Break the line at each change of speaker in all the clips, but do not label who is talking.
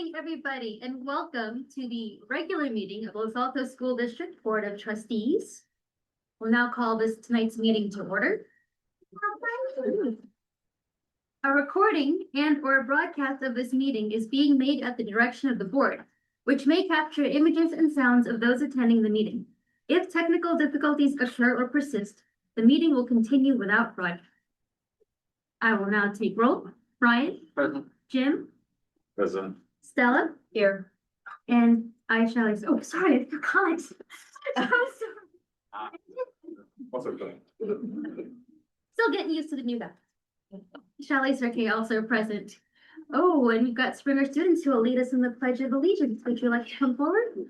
morning, everybody, and welcome to the regular meeting of Los Altos School District Board of Trustees. We'll now call tonight's meeting to order. A recording and/or broadcast of this meeting is being made at the direction of the board, which may capture images and sounds of those attending the meeting. If technical difficulties occur or persist, the meeting will continue without broadcast. I will now take roll. Brian?
Present.
Jim?
Present.
Stella?
Here.
And I shall, oh, sorry, I forgot.
What's up, John?
Still getting used to the new guy. Shelley Cirque also present. Oh, and we've got Springer students who will lead us in the Pledge of Allegiance. Would you like to come forward?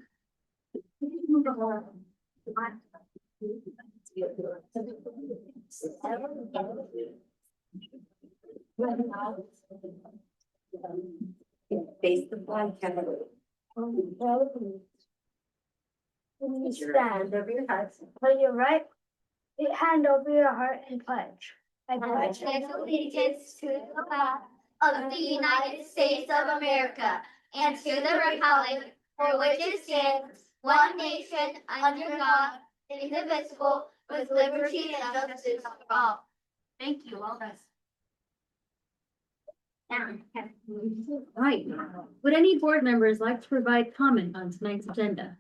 Face the flag.
Stand over your heart. Put your right hand over your heart and pledge. I
pledge allegiance to the flag of the United States of America and to the republic for which it stands, one nation, under God, indivisible, with liberty and justice for all.
Thank you, all guys. Right. Would any board members like to provide comment on tonight's agenda?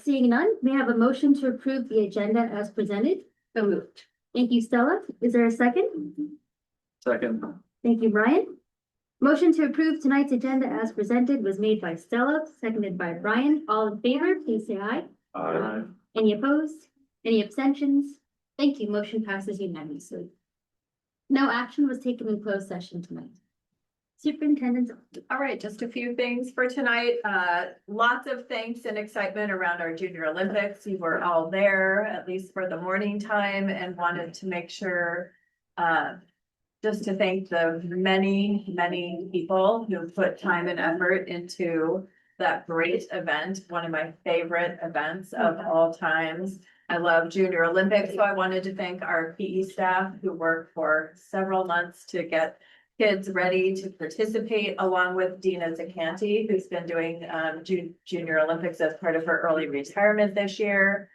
Seeing none, may I have a motion to approve the agenda as presented?
So moved.
Thank you, Stella. Is there a second?
Second.
Thank you, Brian. Motion to approve tonight's agenda as presented was made by Stella, seconded by Brian. All in favor, please say aye.
Aye.
Any opposed? Any abstentions? Thank you. Motion passes unanimously. No action was taken in closed session tonight. Superintendent.
All right, just a few things for tonight. Lots of thanks and excitement around our Junior Olympics. You were all there, at least for the morning time, and wanted to make sure just to thank the many people who put time and effort into that great event, one of my favorite events of all times. I love Junior Olympics, so I wanted to thank our PE staff who worked for several months to get kids ready to participate, along with Dina Zacanti, who's been doing Junior Olympics as part of her early retirement this year.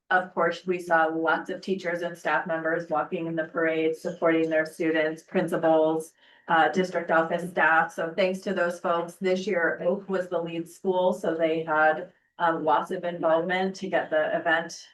Of course, we saw lots of teachers and staff members walking in the parade, supporting their students, principals, district office staff. So thanks to those folks. This year, Oak was the lead school, so they had lots of involvement to get the event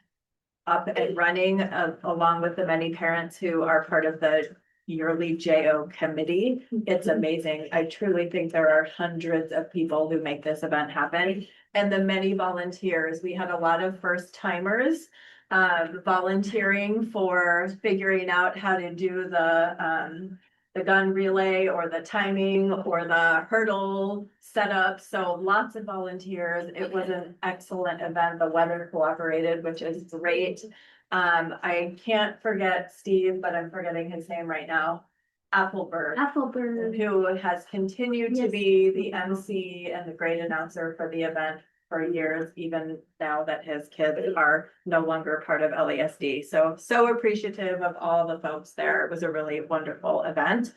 up and running, along with the many parents who are part of the yearly JO committee. It's amazing. I truly think there are hundreds of people who make this event happen, and the many volunteers. We had a lot of first timers volunteering for figuring out how to do the gun relay or the timing or the hurdle setup. So lots of volunteers. It was an excellent event. The weather cooperated, which is great. I can't forget Steve, but I'm forgetting his name right now. Applebird, who has continued to be the MC and the great announcer for the event for years, even now that his kids are no longer part of LASD. So appreciative of all the folks there. It was a really wonderful event.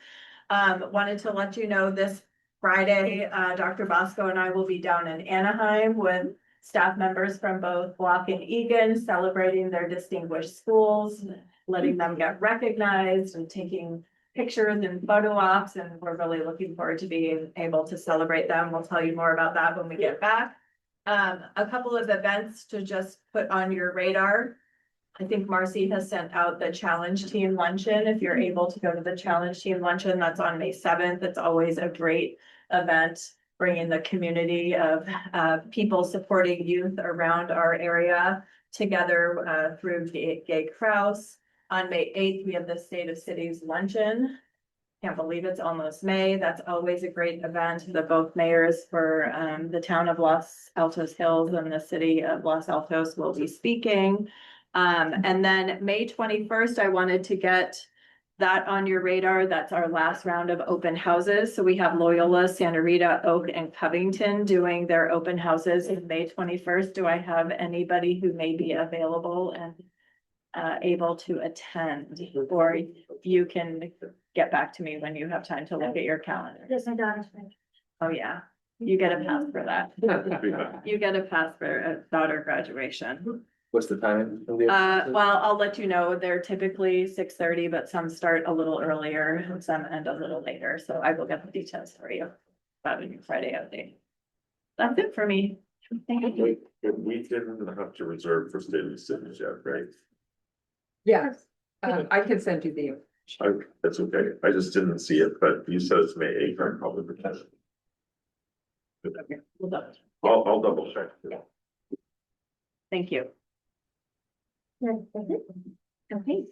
Wanted to let you know this Friday, Dr. Bosco and I will be down in Anaheim with staff members from both Block and Egan, celebrating their distinguished schools, letting them get recognized and taking pictures and photo ops. And we're really looking forward to being able to celebrate them. We'll tell you more about that when we get back. A couple of events to just put on your radar. I think Marcy has sent out the Challenge Team Luncheon. If you're able to go to the Challenge Team Luncheon, that's on May 7th. It's always a great event, bringing the community of people supporting youth around our area together through Gay Krause. On May 8th, we have the State of Cities Luncheon. Can't believe it's almost May. That's always a great event. The both mayors for the town of Los Altos Hills and the city of Los Altos will be speaking. And then May 21st, I wanted to get that on your radar. That's our last round of open houses. So we have Loyola, Santa Rita, Oak, and Covington doing their open houses in May 21st. Do I have anybody who may be available and able to attend, or you can get back to me when you have time to look at your calendar.
There's my daughter's birthday.
Oh, yeah, you get a pass for that. You get a pass for a daughter graduation.
What's the time?
Well, I'll let you know, they're typically 6:30, but some start a little earlier and some end a little later, so I will get the details for you about a new Friday update. That's it for me. Thank you.
We didn't have to reserve for state cities yet, right?
Yes, I can send you the.
That's okay. I just didn't see it, but you said it's May 8th, I'm probably pretending.
We'll double check.
I'll double check.
Thank you.
Okay.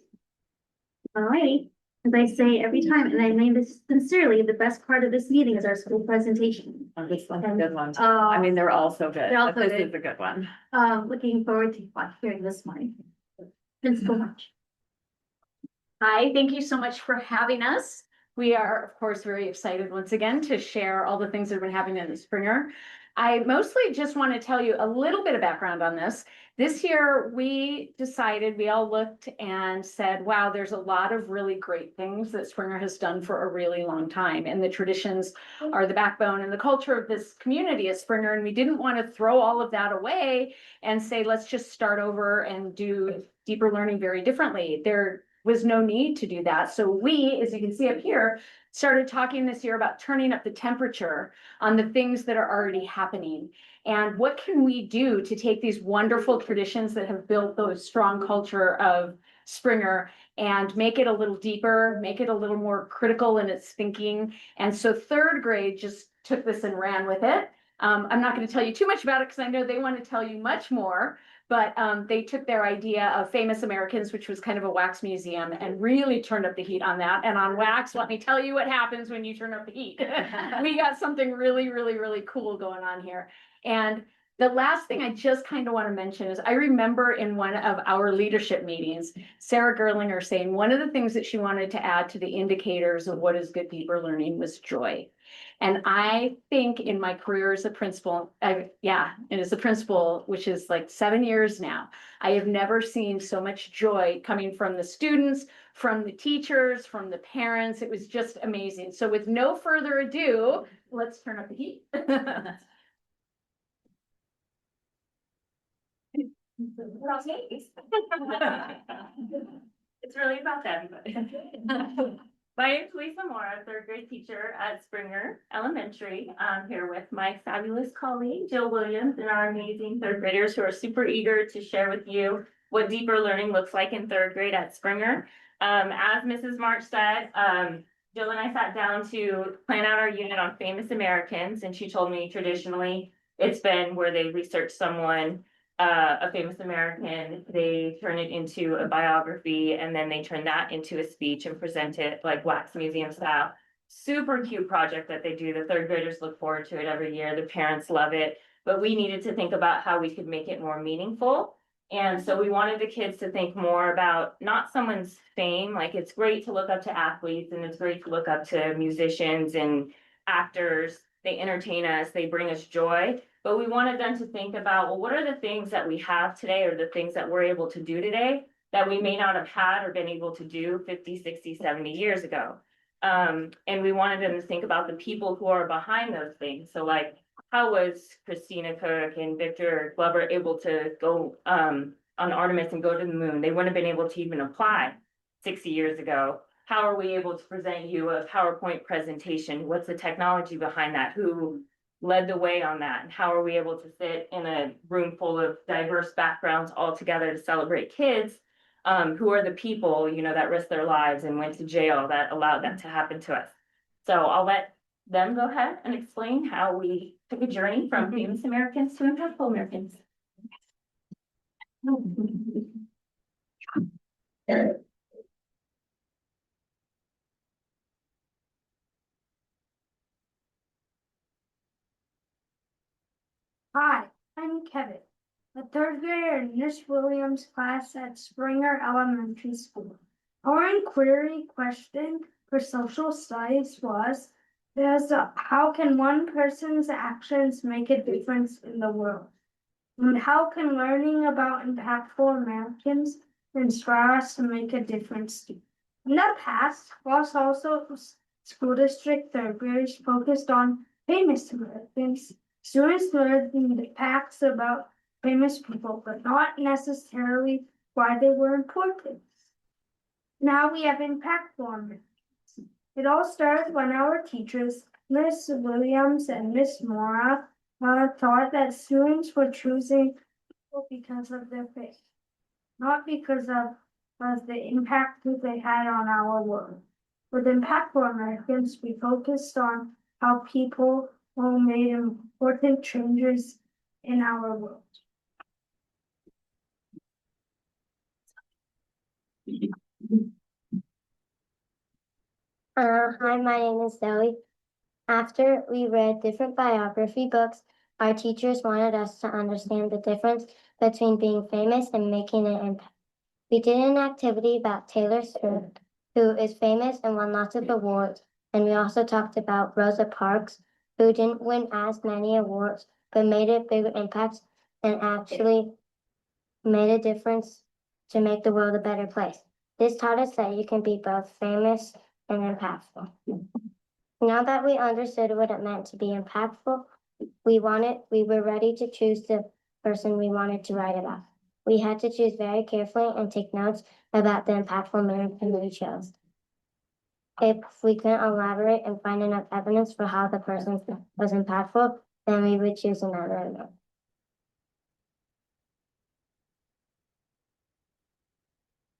All right, as I say every time, and I mean this sincerely, the best part of this meeting is our school presentation.
Oh, this one's a good one. I mean, they're all so good,
They're all
but
so
this
good.
is a good one.
Looking forward to hearing this one. Principal March.
Hi, thank you so much for having us. We are, of course, very excited once again to share all the things that have been happening in Springer. I mostly just want to tell you a little bit of background on this. This year, we decided, we all looked and said, wow, there's a lot of really great things that Springer has done for a really long time. And the traditions are the backbone and the culture of this community at Springer. And we didn't want to throw all of that away and say, let's just start over and do deeper learning very differently. There was no need to do that. So we, as you can see up here, started talking this year about turning up the temperature on the things that are already happening. And what can we do to take these wonderful traditions that have built those strong culture of Springer and make it a little deeper, make it a little more critical in its thinking. And so third grade just took this and ran with it. I'm not going to tell you too much about it because I know they want to tell you much more. But they took their idea of Famous Americans, which was kind of a wax museum, and really turned up the heat on that. And on wax, let me tell you what happens when you turn up the heat. We got something really, really, really cool going on here. And the last thing I just kind of want to mention is I remember in one of our leadership meetings, Sarah Gerlinger saying one of the things that she wanted to add to the indicators of what is good deeper learning was joy. And I think in my career as a principal, and as a principal, which is like 7 years now, I have never seen so much joy coming from the students, from the teachers, from the parents. It was just amazing. So with no further ado, let's turn up the heat.
It's really about everybody. My name is Lisa Moore, a third grade teacher at Springer Elementary. I'm here with my fabulous colleague, Jill Williams, and our amazing third graders who are super eager to share with you what deeper learning looks like in third grade at Springer. As Mrs. March said, Jill and I sat down to plan out our unit on Famous Americans, and she told me traditionally it's been where they research someone, a famous American, they turn it into a biography, and then they turn that into a speech and present it like wax museum style. Super cute project that they do. The third graders look forward to it every year. The parents love it, but we needed to think about how we could make it more meaningful. And so we wanted the kids to think more about not someone's fame. Like, it's great to look up to athletes and it's great to look up to musicians and actors. They entertain us, they bring us joy. But we wanted them to think about, well, what are the things that we have today or the things that we're able to do today that we may not have had or been able to do 50, 60, 70 years ago. And we wanted them to think about the people who are behind those things. So like, how was Christina Cook and Victor Glover able to go on Artemis and go to the moon? They wouldn't have been able to even apply 60 years ago. How are we able to present you a PowerPoint presentation? What's the technology behind that? Who led the way on that? And how are we able to sit in a room full of diverse backgrounds all together to celebrate kids who are the people, you know, that risked their lives and went to jail that allowed that to happen to us. So I'll let them go ahead and explain how we took a journey from famous Americans to impactful Americans.
Hi, I'm Kevin, a third grader in Miss Williams' class at Springer Elementary School. Our inquiry question for social studies was, how can one person's actions make a difference in the world? And how can learning about impactful Americans inspire us to make a difference. In the past, Los also school district third graders focused on famous Americans. Students learned the facts about famous people, but not necessarily why they were important. Now we have impactful Americans. It all started when our teachers, Miss Williams and Miss Mora, thought that students were choosing people because of their faith, not because of the impact that they had on our world. With Impactful Americans, we focused on how people made important changes in our world.
Hi, my name is Zoe. After we read different biography books, our teachers wanted us to understand the difference between being famous and making an impact. We did an activity about Taylor Swift, who is famous and won lots of awards, and we also talked about Rosa Parks, who didn't win as many awards, but made a bigger impact and actually made a difference to make the world a better place. This taught us that you can be both famous and impactful. Now that we understood what it meant to be impactful, we were ready to choose the person we wanted to write about. We had to choose very carefully and take notes about the impactful American we chose. If we couldn't elaborate and find enough evidence for how the person was impactful, then we would choose another American.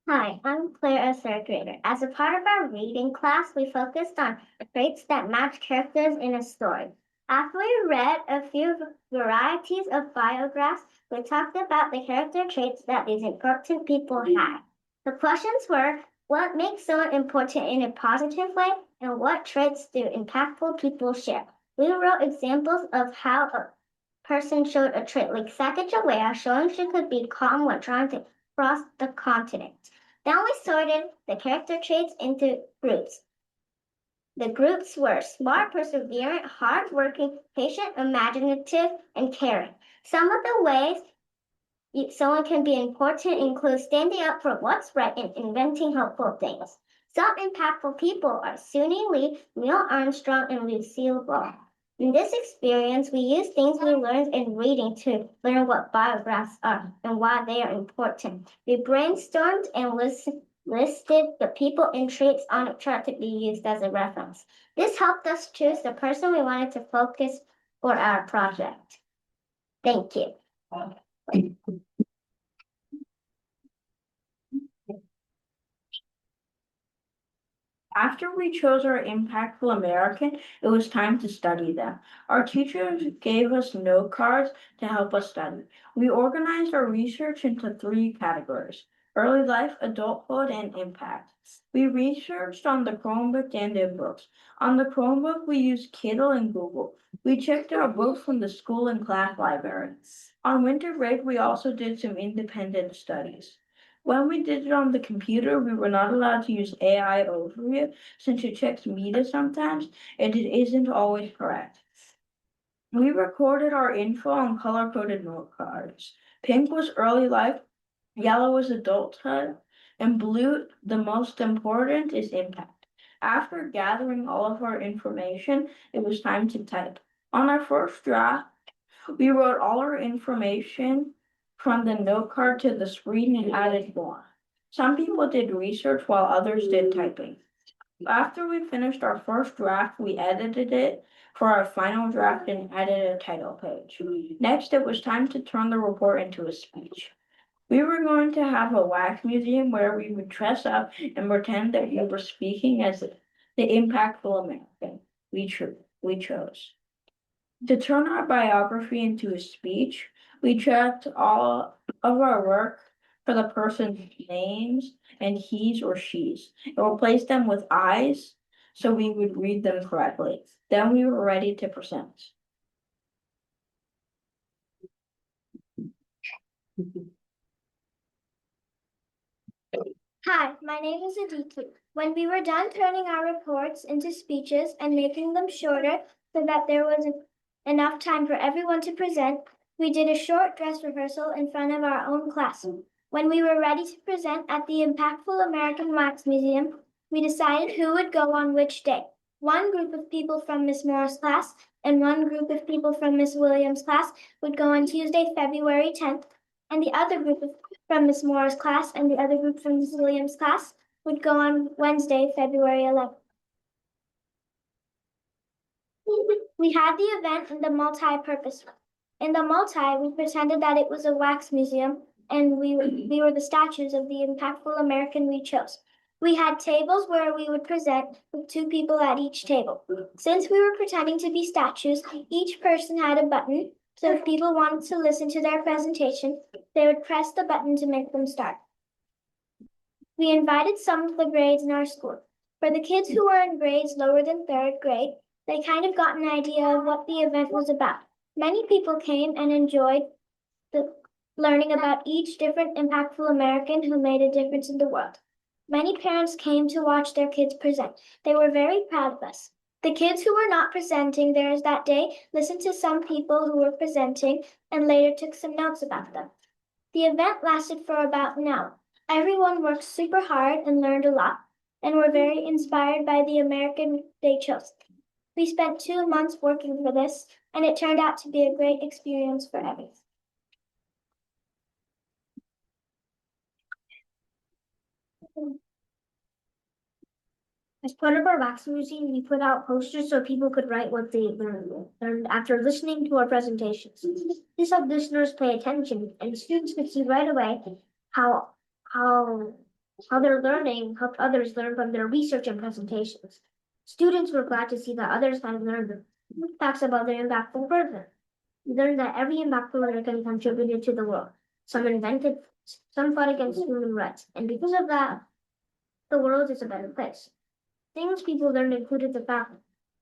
Hi, I'm Claire, a third grader. As a part of our reading class, we focused on traits that match characters in a story. After we read a few varieties of biographs, we talked about the character traits that these important people had. The questions were, what makes someone important in a positive way, and what traits do impactful people share? We wrote examples of how a person showed a trait like Sacagawea, showing she could be calm when trying to cross the continent. Then we sorted the character traits into groups. The groups were smart, perseverant, hardworking, patient, imaginative, and caring. Some of the ways someone can be important include standing up for what's right and inventing helpful things. Some impactful people are Suni Lee, Neil Armstrong, and Lucille Ball. In this experience, we use things we learned in reading to learn what biographs are and why they are important. We brainstormed and listed the people and traits on a chart to be used as a reference. This helped us choose the person we wanted to focus for our project. Thank you.
After we chose our impactful American, it was time to study them. Our teachers gave us note cards to help us study. We organized our research into 3 categories: early life, adulthood, and impact. We researched on the Chromebook and in books. On the Chromebook, we used Kindle and Google. We checked our books from the school and class library. On winter break, we also did some independent studies. When we did it on the computer, we were not allowed to use AI overview since it checks media sometimes and it isn't always correct. We recorded our info on color-coded note cards. Pink was early life, yellow was adulthood, and blue, the most important, is impact. After gathering all of our information, it was time to type. On our first draft, we wrote all our information from the note card to the screen and added more. Some people did research while others did typing. After we finished our first draft, we edited it for our final draft and added a title page. Next, it was time to turn the report into a speech. We were going to have a wax museum where we would dress up and pretend that we were speaking as the impactful American we chose. To turn our biography into a speech, we checked all of our work for the person's names and he's or she's, and replaced them with I's so we would read them correctly. Then we were ready to present.
Hi, my name is Aditi. When we were done turning our reports into speeches and making them shorter so that there was enough time for everyone to present, we did a short dress rehearsal in front of our own classroom. When we were ready to present at the Impactful American Wax Museum, we decided who would go on which day. One group of people from Miss Moore's class and one group of people from Miss Williams' class would go on Tuesday, February 10th, and the other group from Miss Moore's class and the other group from Miss Williams' class would go on Wednesday, February 11th. We had the event in the multi-purpose room. In the multi, we pretended that it was a wax museum and we were the statues of the impactful American we chose. We had tables where we would present with 2 people at each table. Since we were pretending to be statues, each person had a button, so if people wanted to listen to their presentation, they would press the button to make them start. We invited some of the grades in our school. For the kids who were in grades lower than 3rd grade, they kind of got an idea of what the event was about. Many people came and enjoyed learning about each different impactful American who made a difference in the world. Many parents came to watch their kids present. They were very proud of us. The kids who were not presenting theirs that day listened to some people who were presenting and later took some notes about them. The event lasted for about an hour. Everyone worked super hard and learned a lot, and were very inspired by the American they chose. We spent 2 months working for this, and it turned out to be a great experience for everyone. As part of our wax museum, we put out posters so people could write what they learned after listening to our presentations. This helped listeners pay attention, and students could see right away how their learning helped others learn from their research and presentations. Students were glad to see that others had learned the facts about their impactful person. We learned that every impactful American contributed to the world. Some invented, some fought against human rights, and because of that, the world is a better place. Things people learned included the fact that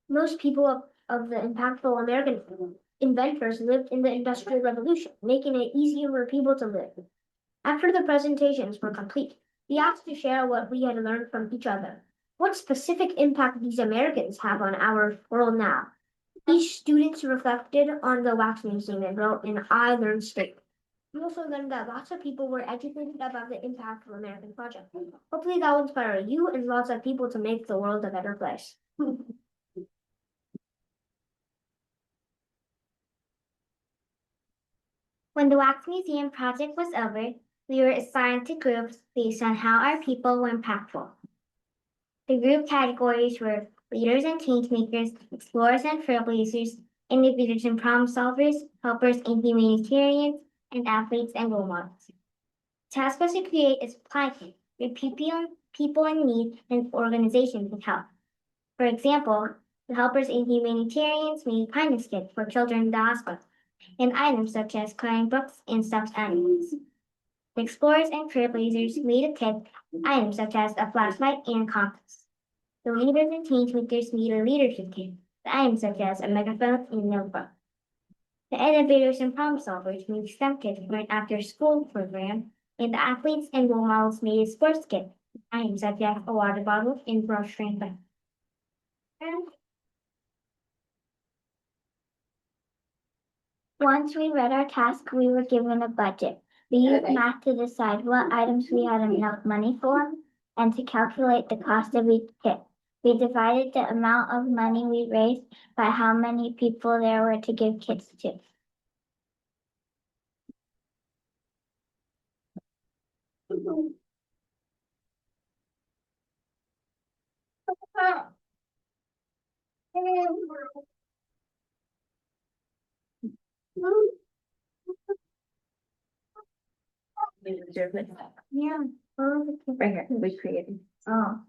most people of the impactful American inventors lived in the Industrial Revolution, making it easier for people to live. After the presentations were complete, we asked to share what we had learned from each other. What specific impact these Americans have on our world now? Each student reflected on the wax museum and wrote an I learned statement. We also learned that lots of people were educated about the impact of American project. Hopefully that will inspire you and lots of people to make the world a better place. When the Wax Museum project was over, we were assigned to groups based on how our people were impactful. The group categories were leaders and change makers, explorers and trailblazers, innovators and problem solvers, helpers and humanitarians, and athletes and role models. The task was to create a supply chain where people in need and organizations can help. For example, the helpers and humanitarians made kindness kits for children in the hospital, and items such as coloring books and stuffed animals. The explorers and trailblazers made a kit, items such as a flashlight and compass. The leaders and change makers made a leadership kit, items such as a megaphone and notebook. The innovators and problem solvers made STEM kits for an after-school program, and the athletes and role models made a sports kit, items such as a water bottle and brush strength. Once we read our task, we were given a budget. We used math to decide what items we had enough money for and to calculate the cost of each kit. We divided the amount of money we raised by how many people there were to give kits to. Yeah.
Right here, we created.
Oh.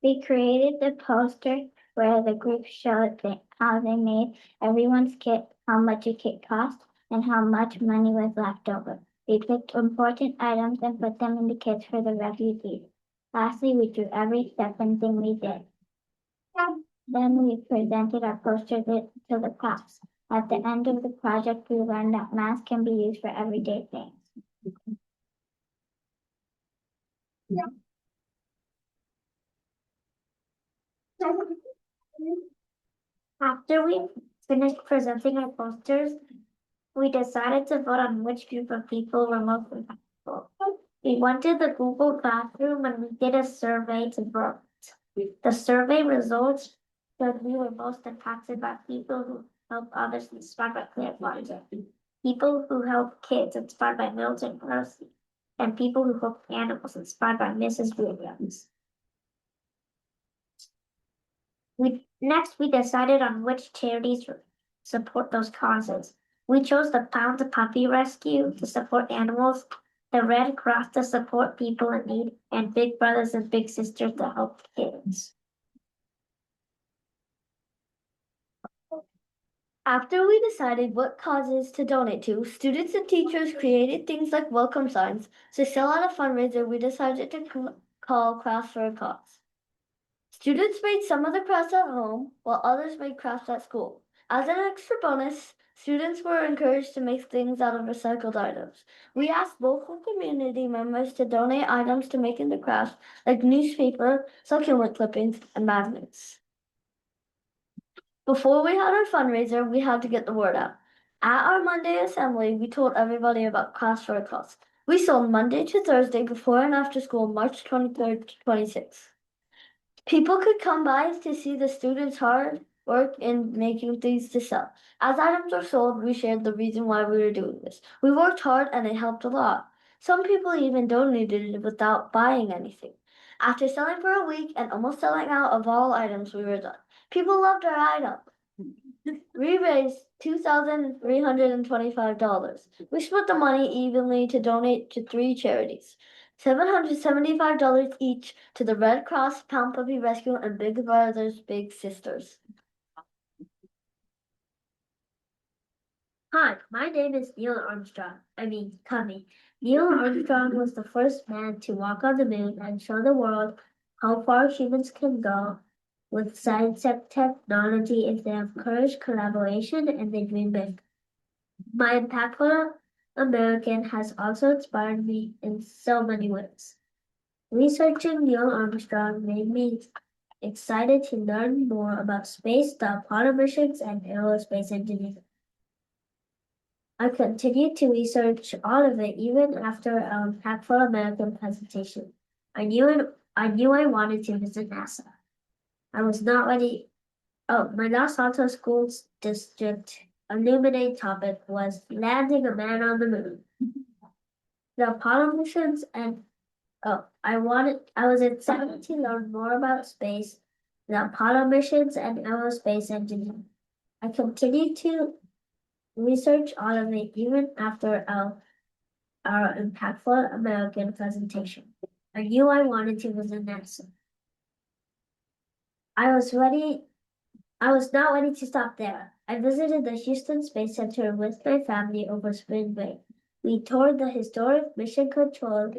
We created the poster where the group showed how they made everyone's kit, how much a kit cost, and how much money was left over. We picked important items and put them in the kits for the refugees. Lastly, we drew every step and thing we did. Then we presented our poster to the class. At the end of the project, we learned that math can be used for everyday things. After we finished presenting our posters, we decided to vote on which group of people were most impactful. We went to the Google Classroom and we did a survey to vote. The survey results showed we were most impacted by people who help others inspired by clear minds, people who help kids inspired by Milton Percy, and people who help animals inspired by Mrs. Williams. Next, we decided on which charities support those causes. We chose the Pound a Puppy Rescue to support animals, the Red Cross to support people in need, and Big Brothers and Big Sisters to help kids. After we decided what causes to donate to, students and teachers created things like welcome signs. To sell out a fundraiser, we decided to call Crafts for a Cause. Students made some of the crafts at home, while others made crafts at school. As an extra bonus, students were encouraged to make things out of recycled items. We asked local community members to donate items to make into crafts, like newspaper, succulent clippings, and magnets. Before we had our fundraiser, we had to get the word out. At our Monday assembly, we told everybody about Crafts for a Cause. We sold Monday to Thursday before and after school, March 23rd to 26th. People could come by to see the students' hard work in making things to sell. As items were sold, we shared the reason why we were doing this. We worked hard and it helped a lot. Some people even donated it without buying anything. After selling for a week and almost selling out of all items, we were done. People loved our item. We raised $2,325. We split the money evenly to donate to 3 charities. $775 each to the Red Cross, Pound Puppy Rescue, and Big Brothers Big Sisters. Hi, my name is Neil Armstrong. Cummy. Neil Armstrong was the first man to walk on the moon and show the world how far humans can go with science and technology if they have courage, collaboration, and they dream big. My impactful American has also inspired me in so many ways. Researching Neil Armstrong made me excited to learn more about space, the Apollo missions, and aerospace engineering. I continued to research all of it even after our impactful American presentation. I knew I wanted to visit NASA. I was not ready. My Los Altos School District illuminating topic was landing a man on the moon. The Apollo missions and I was excited to learn more about space, the Apollo missions, and aerospace engineering. I continued to research all of it even after our impactful American presentation. I knew I wanted to visit NASA. I was not ready to stop there. I visited the Houston Space Center with my family over spring break. We toured the historic Mission Control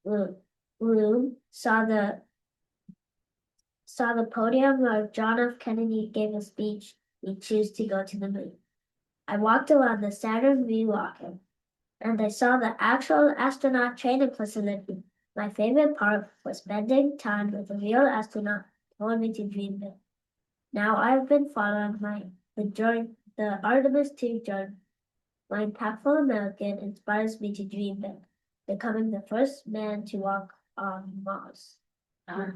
room, saw the podium where John F. Kennedy gave a speech. We chose to go to the moon. I walked around the Saturn V rocket, and I saw the actual astronaut training facility. My favorite part was spending time with a real astronaut who told me to dream big. Now I've been following the Artemis II journey. My impactful American inspires me to dream big, becoming the first man to walk on Mars.
I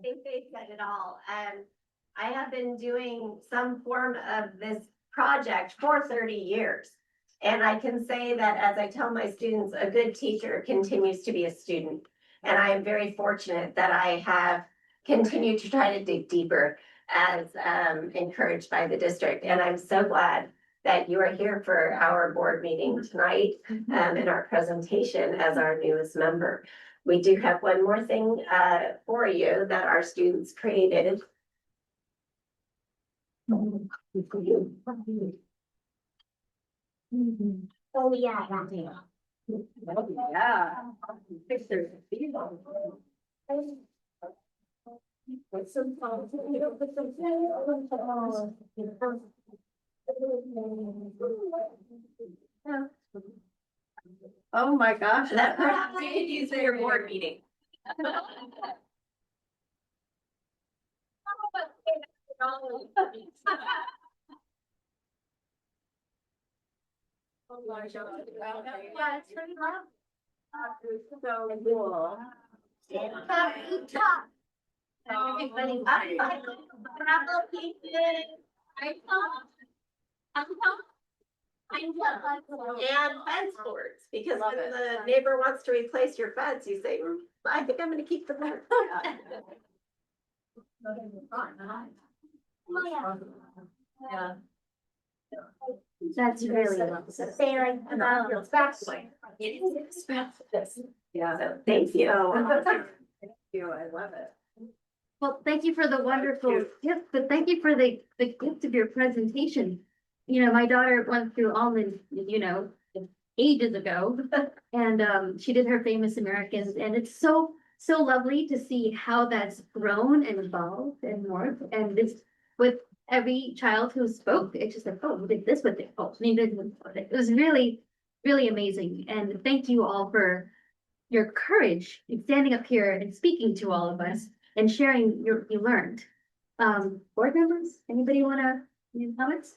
think they said it all. I have been doing some form of this project for 30 years. And I can say that as I tell my students, a good teacher continues to be a student. And I am very fortunate that I have continued to try to dig deeper as encouraged by the district. And I'm so glad that you are here for our board meeting tonight and our presentation as our newest member. We do have one more thing for you that our students created.
Oh yeah, that's it.
Yeah. Pictures.
Put some
Oh my gosh, that perhaps you could use for your board meeting.
Yeah, it's pretty loud. So cool. Top. Everybody. Apple pieces.
And fence boards, because when the neighbor wants to replace your fence, you say, I think I'm gonna keep the fence.
Yeah. That's really lovely.
Say like,
Yeah, thank you.
Thank you, I love it.
Well, thank you for the wonderful gift, but thank you for the gift of your presentation. You know, my daughter went through Almond, you know, ages ago. And she did her famous Americans, and it's so lovely to see how that's grown and evolved and morphed. And this with every child who spoke, it's just like, oh, we did this with it. Oh, we did this with it. It was really, really amazing. And thank you all for your courage in standing up here and speaking to all of us and sharing you learned. Board members, anybody wanna, any comments?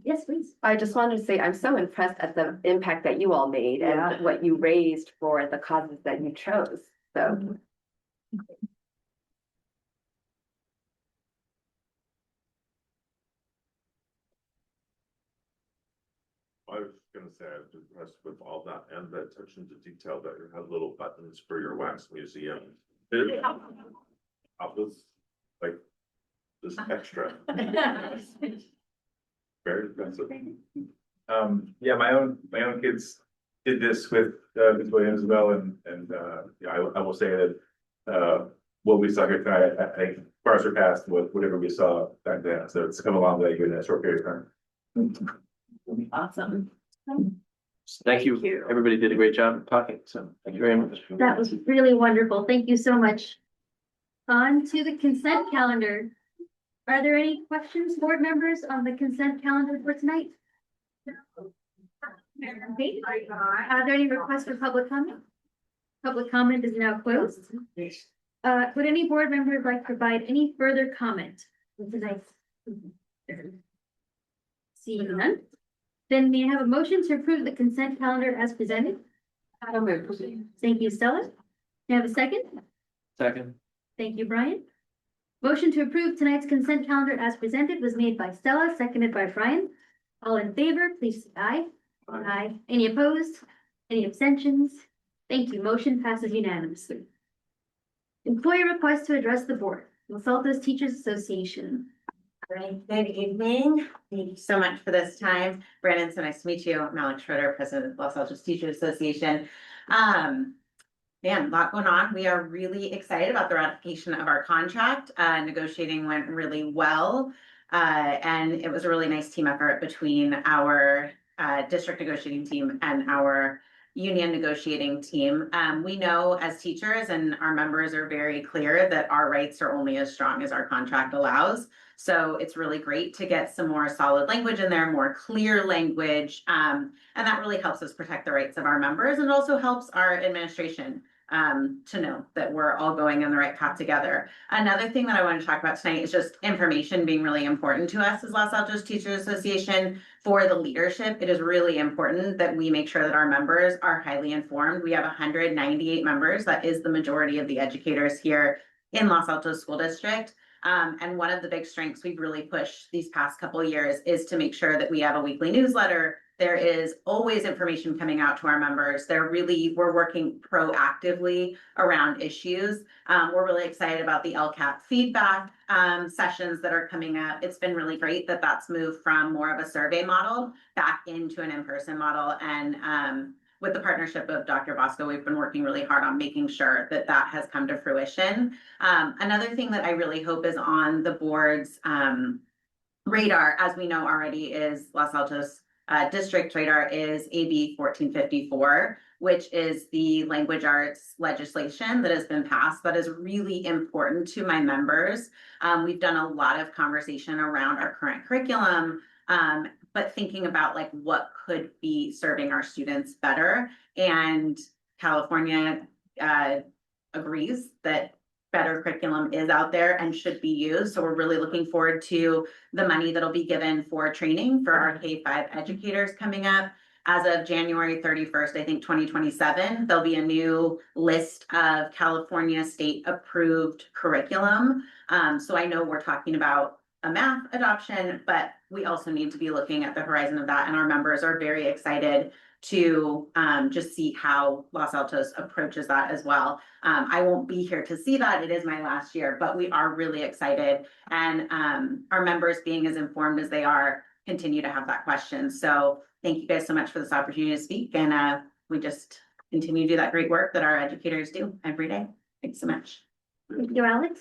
Yes, please.
I just wanted to say, I'm so impressed at the impact that you all made and what you raised for the causes that you chose. So
I was gonna say, I was impressed with all that and the attention to detail that you had little buttons for your wax museum. That was like, just extra. Very impressive.
Yeah, my own kids did this with Ms. Williams as well, and yeah, I will say that what we saw here tonight, I think far surpassed whatever we saw back then. So it's come a long way in a short period of time.
Awesome.
Thank you. Everybody did a great job talking, so thank you very much.
That was really wonderful. Thank you so much. On to the consent calendar. Are there any questions, board members, on the consent calendar for tonight? Okay. Are there any requests for public comment? Public comment is now closed. Would any board member like to provide any further comment for tonight? Seeing none, then may I have a motion to approve the consent calendar as presented? Thank you, Stella. May I have a second?
Second.
Thank you, Brian. Motion to approve tonight's consent calendar as presented was made by Stella, seconded by Brian. All in favor, please say aye. Aye. Any opposed? Any abstentions? Thank you. Motion passes unanimously. Employee request to address the board. Los Altos Teachers Association.
All right, good evening. Thank you so much for this time. Brandon, so nice to meet you. I'm Alex Schroeder, President of Los Altos Teachers Association. Man, a lot going on. We are really excited about the ratification of our contract. Negotiating went really well. And it was a really nice team effort between our district negotiating team and our union negotiating team. We know as teachers, and our members are very clear, that our rights are only as strong as our contract allows. So it's really great to get some more solid language in there, more clear language. And that really helps us protect the rights of our members, and also helps our administration to know that we're all going in the right path together. Another thing that I want to talk about tonight is just information being really important to us as Los Altos Teachers Association. For the leadership, it is really important that we make sure that our members are highly informed. We have 198 members. That is the majority of the educators here in Los Altos School District. And one of the big strengths we've really pushed these past couple of years is to make sure that we have a weekly newsletter. There is always information coming out to our members. We're working proactively around issues. We're really excited about the LCAP feedback sessions that are coming up. It's been really great that that's moved from more of a survey model back into an in-person model. And with the partnership of Dr. Bosco, we've been working really hard on making sure that that has come to fruition. Another thing that I really hope is on the board's radar, as we know already, is Los Altos district radar, is AB 1454, which is the language arts legislation that has been passed that is really important to my members. We've done a lot of conversation around our current curriculum, but thinking about like what could be serving our students better. And California agrees that better curriculum is out there and should be used. So we're really looking forward to the money that'll be given for training for our K-5 educators coming up. As of January 31st, I think 2027, there'll be a new list of California state approved curriculum. So I know we're talking about a math adoption, but we also need to be looking at the horizon of that. And our members are very excited to just see how Los Altos approaches that as well. I won't be here to see that. It is my last year, but we are really excited. And our members, being as informed as they are, continue to have that question. So thank you guys so much for this opportunity to speak. And we just continue to do that great work that our educators do every day. Thanks so much.
Thank you, Alex.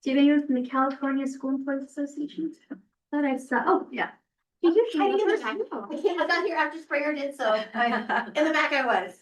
Do you have anyone from the California School Employees Association? Thought I saw, oh, yeah. Did you
I didn't get the back. I got here after Springer did, so in the back I was.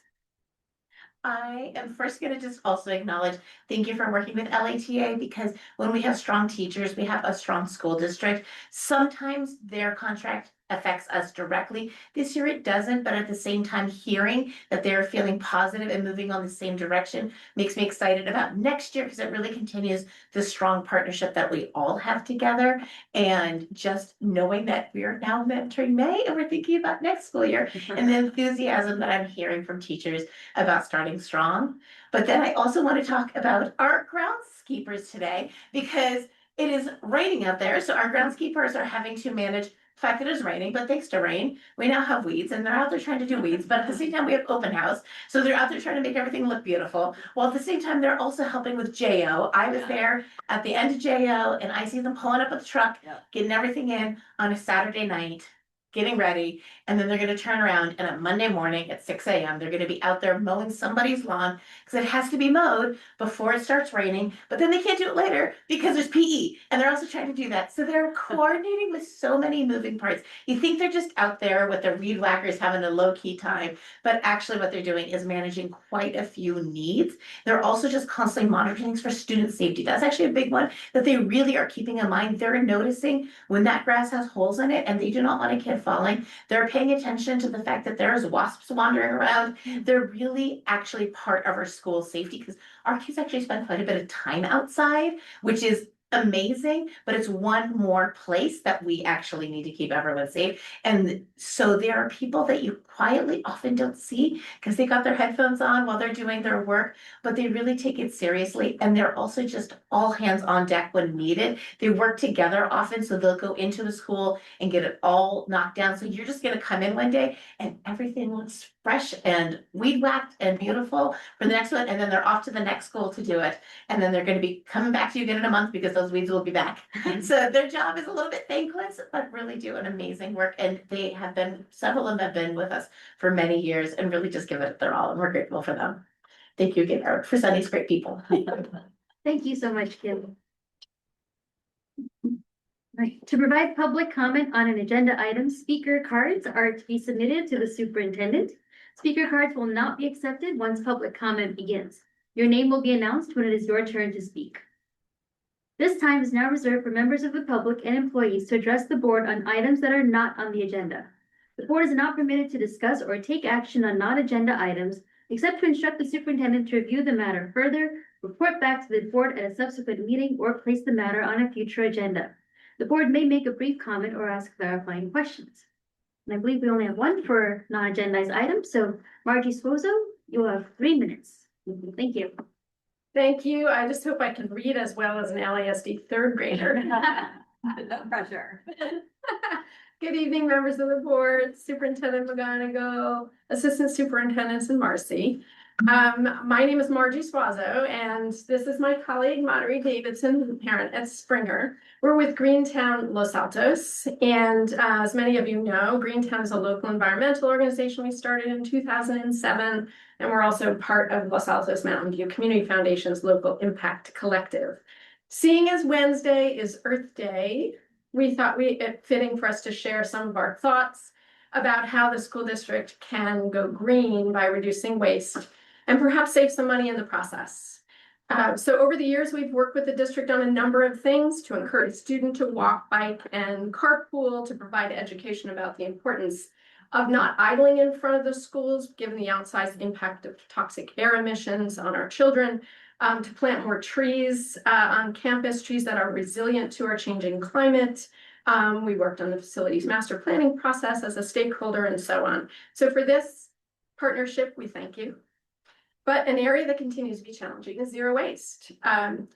I am first going to just also acknowledge, thank you for working with LATA, because when we have strong teachers, we have a strong school district. Sometimes their contract affects us directly. This year it doesn't, but at the same time, hearing that they're feeling positive and moving on the same direction makes me excited about next year, because it really continues the strong partnership that we all have together. And just knowing that we're now entering May and we're thinking about next school year and the enthusiasm that I'm hearing from teachers about starting strong. But then I also want to talk about our groundskeepers today, because it is raining out there. So our groundskeepers are having to manage the fact that it's raining, but thanks to rain, we now have weeds, and they're out there trying to do weeds, but at the same time, we have open house. So they're out there trying to make everything look beautiful. While at the same time, they're also helping with JO. I was there at the end of JO, and I see them pulling up with the truck, getting everything in on a Saturday night, getting ready, and then they're gonna turn around, and on Monday morning at 6 a.m., they're gonna be out there mowing somebody's lawn, because it has to be mowed before it starts raining, but then they can't do it later because there's PE, and they're also trying to do that. So they're coordinating with so many moving parts. You think they're just out there with their weed whackers having a low-key time, but actually what they're doing is managing quite a few needs. They're also just constantly monitoring things for student safety. That's actually a big one that they really are keeping in mind. They're noticing when that grass has holes in it and they do not want a kid falling. They're paying attention to the fact that there's wasps wandering around. They're really actually part of our school safety, because our kids actually spend quite a bit of time outside, which is amazing, but it's one more place that we actually need to keep everyone safe. And so there are people that you quietly often don't see because they got their headphones on while they're doing their work, but they really take it seriously. And they're also just all hands on deck when needed. They work together often, so they'll go into a school and get it all knocked down. So you're just going to come in one day and everything looks fresh and weed whacked and beautiful for the next one, and then they're off to the next school to do it, and then they're going to be coming back to you again in a month because those weeds will be back. So their job is a little bit thankless, but really do an amazing work, and they have been, several of them have been with us for many years and really just give it their all, and we're grateful for them. Thank you again, Eric, for sending these great people.
Thank you so much, Kim. Right. To provide public comment on an agenda item, speaker cards are to be submitted to the superintendent. Speaker cards will not be accepted once public comment begins. Your name will be announced when it is your turn to speak. This time is now reserved for members of the public and employees to address the board on items that are not on the agenda. The board is not permitted to discuss or take action on non-agenda items, except to instruct the superintendent to review the matter further, report back to the board at a subsequent meeting, or place the matter on a future agenda. The board may make a brief comment or ask clarifying questions. And I believe we only have one for non-agendized items, so Margie Swozo, you have 3 minutes. Thank you.
Thank you. I just hope I can read as well as an LASD third grader.
No pressure.
Good evening, members of the board, Superintendent McGonigal, Assistant Superintendents, and Marcy. My name is Margie Swazo, and this is my colleague, Monterey Davidson, the parent at Springer. We're with Greentown Los Altos, and as many of you know, Greentown is a local environmental organization we started in 2007, and we're also part of Los Altos Mountain View Community Foundation's Local Impact Collective. Seeing as Wednesday is Earth Day, we thought it fitting for us to share some of our thoughts about how the school district can go green by reducing waste and perhaps save some money in the process. So over the years, we've worked with the district on a number of things to encourage students to walk, bike, and carpool, to provide education about the importance of not idling in front of the schools, given the outsized impact of toxic air emissions on our children. to plant more trees on campus, trees that are resilient to our changing climate. We worked on the facilities master planning process as a stakeholder and so on. So for this partnership, we thank you. But an area that continues to be challenging is zero waste.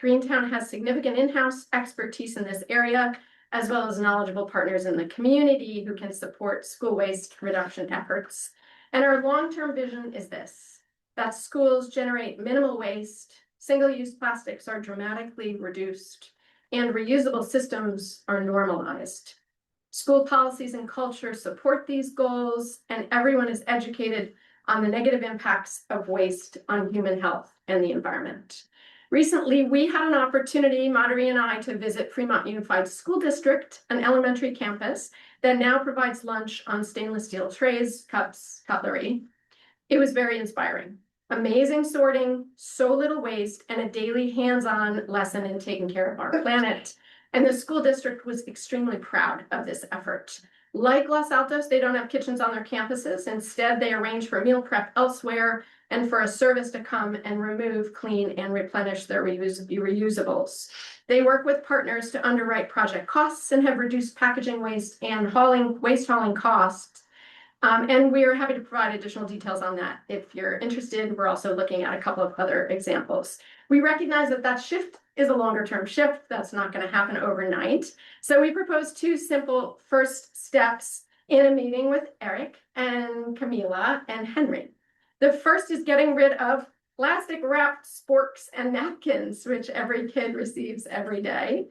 Greentown has significant in-house expertise in this area, as well as knowledgeable partners in the community who can support school waste reduction efforts. And our long-term vision is this, that schools generate minimal waste, single-use plastics are dramatically reduced, and reusable systems are normalized. School policies and culture support these goals, and everyone is educated on the negative impacts of waste on human health and the environment. Recently, we had an opportunity, Madhuri and I, to visit Fremont Unified School District, an elementary campus that now provides lunch on stainless steel trays, cups, cutlery. It was very inspiring. Amazing sorting, so little waste, and a daily hands-on lesson in taking care of our planet. And the school district was extremely proud of this effort. Like Los Altos, they don't have kitchens on their campuses. Instead, they arrange for meal prep elsewhere and for a service to come and remove, clean, and replenish their reusables. They work with partners to underwrite project costs and have reduced packaging waste and waste hauling costs. And we are happy to provide additional details on that. If you're interested, we're also looking at a couple of other examples. We recognize that that shift is a longer term shift. That's not going to happen overnight. So we propose two simple first steps in a meeting with Eric and Camila and Henry. The first is getting rid of plastic wrapped sporks and napkins, which every kid receives every day.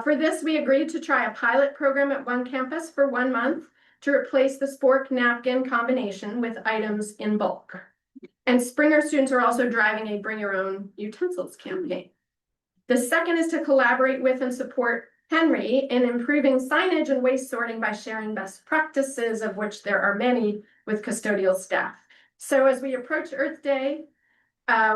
For this, we agreed to try a pilot program at one campus for 1 month to replace the spork napkin combination with items in bulk. And Springer students are also driving a bring your own utensils campaign. The second is to collaborate with and support Henry in improving signage and waste sorting by sharing best practices, of which there are many, with custodial staff. So as we approach Earth Day,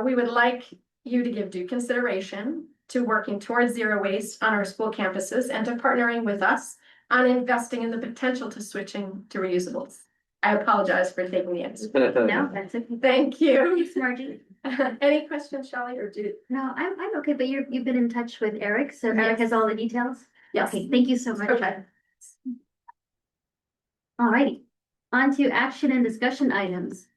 we would like you to give due consideration to working towards zero waste on our school campuses and to partnering with us on investing in the potential to switching to reusables. I apologize for taking the answer.
No, that's okay.
Thank you.
Thanks, Margie.
Any questions, Shelley, or
No, I'm okay, but you've been in touch with Eric, so Eric has all the details?
Yes.
Okay, thank you so much.
Okay.
All righty, on to action and discussion items.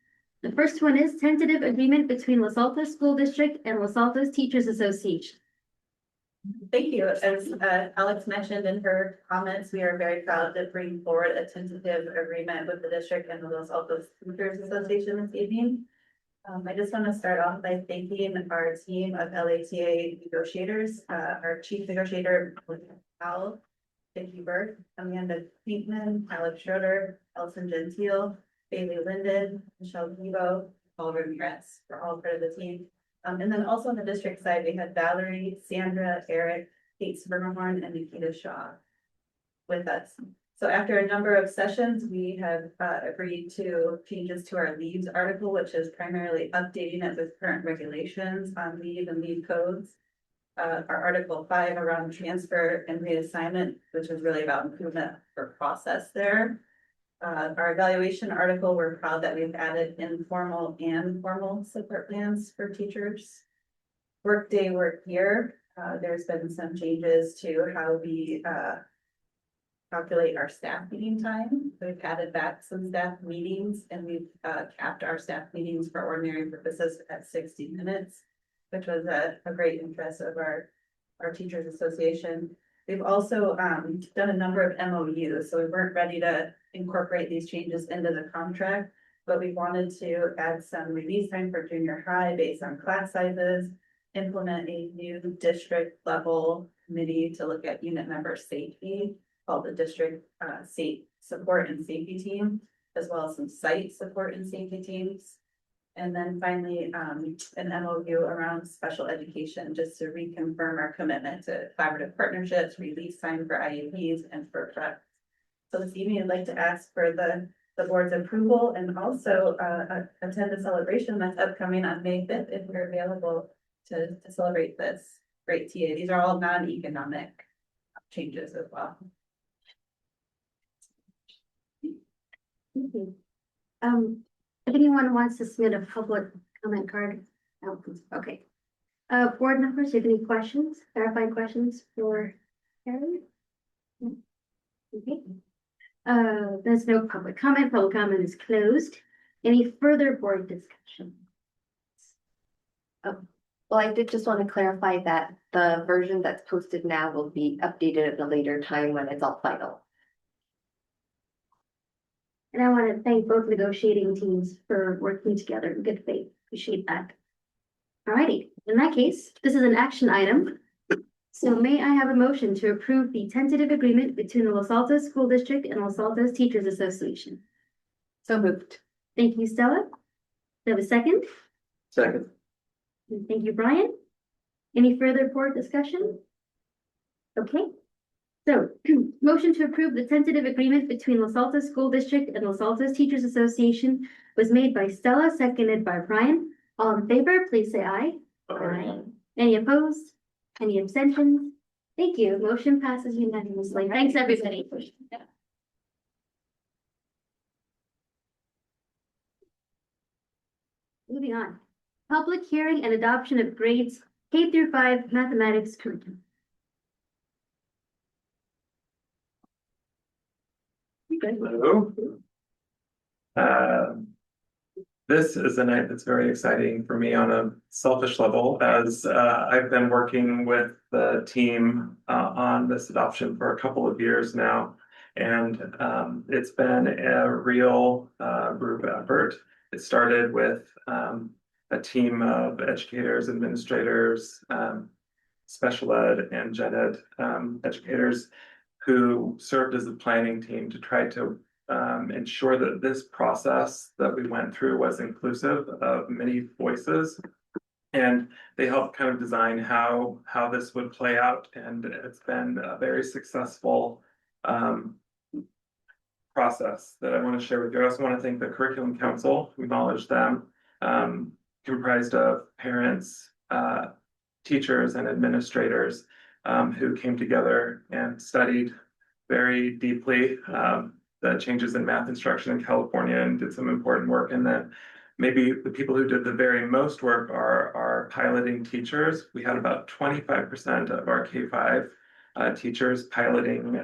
The first one is tentative agreement between Los Altos School District and Los Altos Teachers Association.
Thank you. As Alex mentioned in her comments, we are very proud to bring forward a tentative agreement with the district and the Los Altos Teachers Association this evening. I just want to start off by thanking our team of LATA negotiators, our chief negotiator, Al, Vicky Burke, Amanda Pinkman, Alex Schroeder, Elson Gentile, Bailey Linden, Michelle Vivo, Paul Ramirez, we're all part of the team. And then also on the district side, we had Valerie, Sandra, Eric, Kate Spermerhorn, and Nikita Shaw with us. So after a number of sessions, we have agreed to changes to our leaves article, which is primarily updating it with current regulations on leave and leave codes. Our Article 5 around transfer and reassignment, which is really about improvement for process there. Our evaluation article, we're proud that we've added informal and formal support plans for teachers. Workday, work year, there's been some changes to how we calculate our staff meeting time. We've added back some staff meetings and we've capped our staff meetings for ordinary purposes at 60 minutes, which was a great interest of our Teachers Association. We've also done a number of MOUs, so we weren't ready to incorporate these changes into the contract, but we wanted to add some release time for junior high based on class sizes, implement a new district level committee to look at unit member safety, called the district state support and safety team, as well as some site support and safety teams. And then finally, an MOU around special education, just to reconfirm our commitment to collaborative partnerships, release time for IEPs and for prep. So this evening, I'd like to ask for the board's approval and also attend the celebration that's upcoming on May 5th if we're available to celebrate this great TA. These are all non-economic changes as well.
If anyone wants to submit a public comment card, oh, okay. Board members, do you have any questions, clarifying questions for Karen? No? Okay. There's no public comment. Public comment is closed. Any further board discussion?
Well, I did just want to clarify that the version that's posted now will be updated at a later time when it's all final.
And I want to thank both negotiating teams for working together in good faith. Appreciate that. Alrighty, in that case, this is an action item. So may I have a motion to approve the tentative agreement between the Los Altos School District and Los Altos Teachers Association?
So moved.
Thank you, Stella. Do I have a second?
Second.
And thank you, Brian. Any further board discussion? Okay. So, motion to approve the tentative agreement between Los Altos School District and Los Altos Teachers Association was made by Stella, seconded by Brian. All in favor, please say aye. Aye. Any opposed? Any abstentions? Thank you. Motion passes unanimously. Thanks, everybody. Moving on. Public hearing and adoption of grades K through 5 mathematics curriculum.
Hello. This is a night that's very exciting for me on a selfish level, as I've been working with the team on this adoption for a couple of years now. And it's been a real group effort. It started with a team of educators, administrators, special ed and gen ed educators who served as a planning team to try to ensure that this process that we went through was inclusive of many voices. And they helped kind of design how this would play out. And it's been a very successful process that I want to share with you. I also want to thank the Curriculum Council, acknowledge them, comprised of parents, teachers, and administrators who came together and studied very deeply the changes in math instruction in California and did some important work. And then maybe the people who did the very most work are our piloting teachers. We had about 25% of our K-5 teachers piloting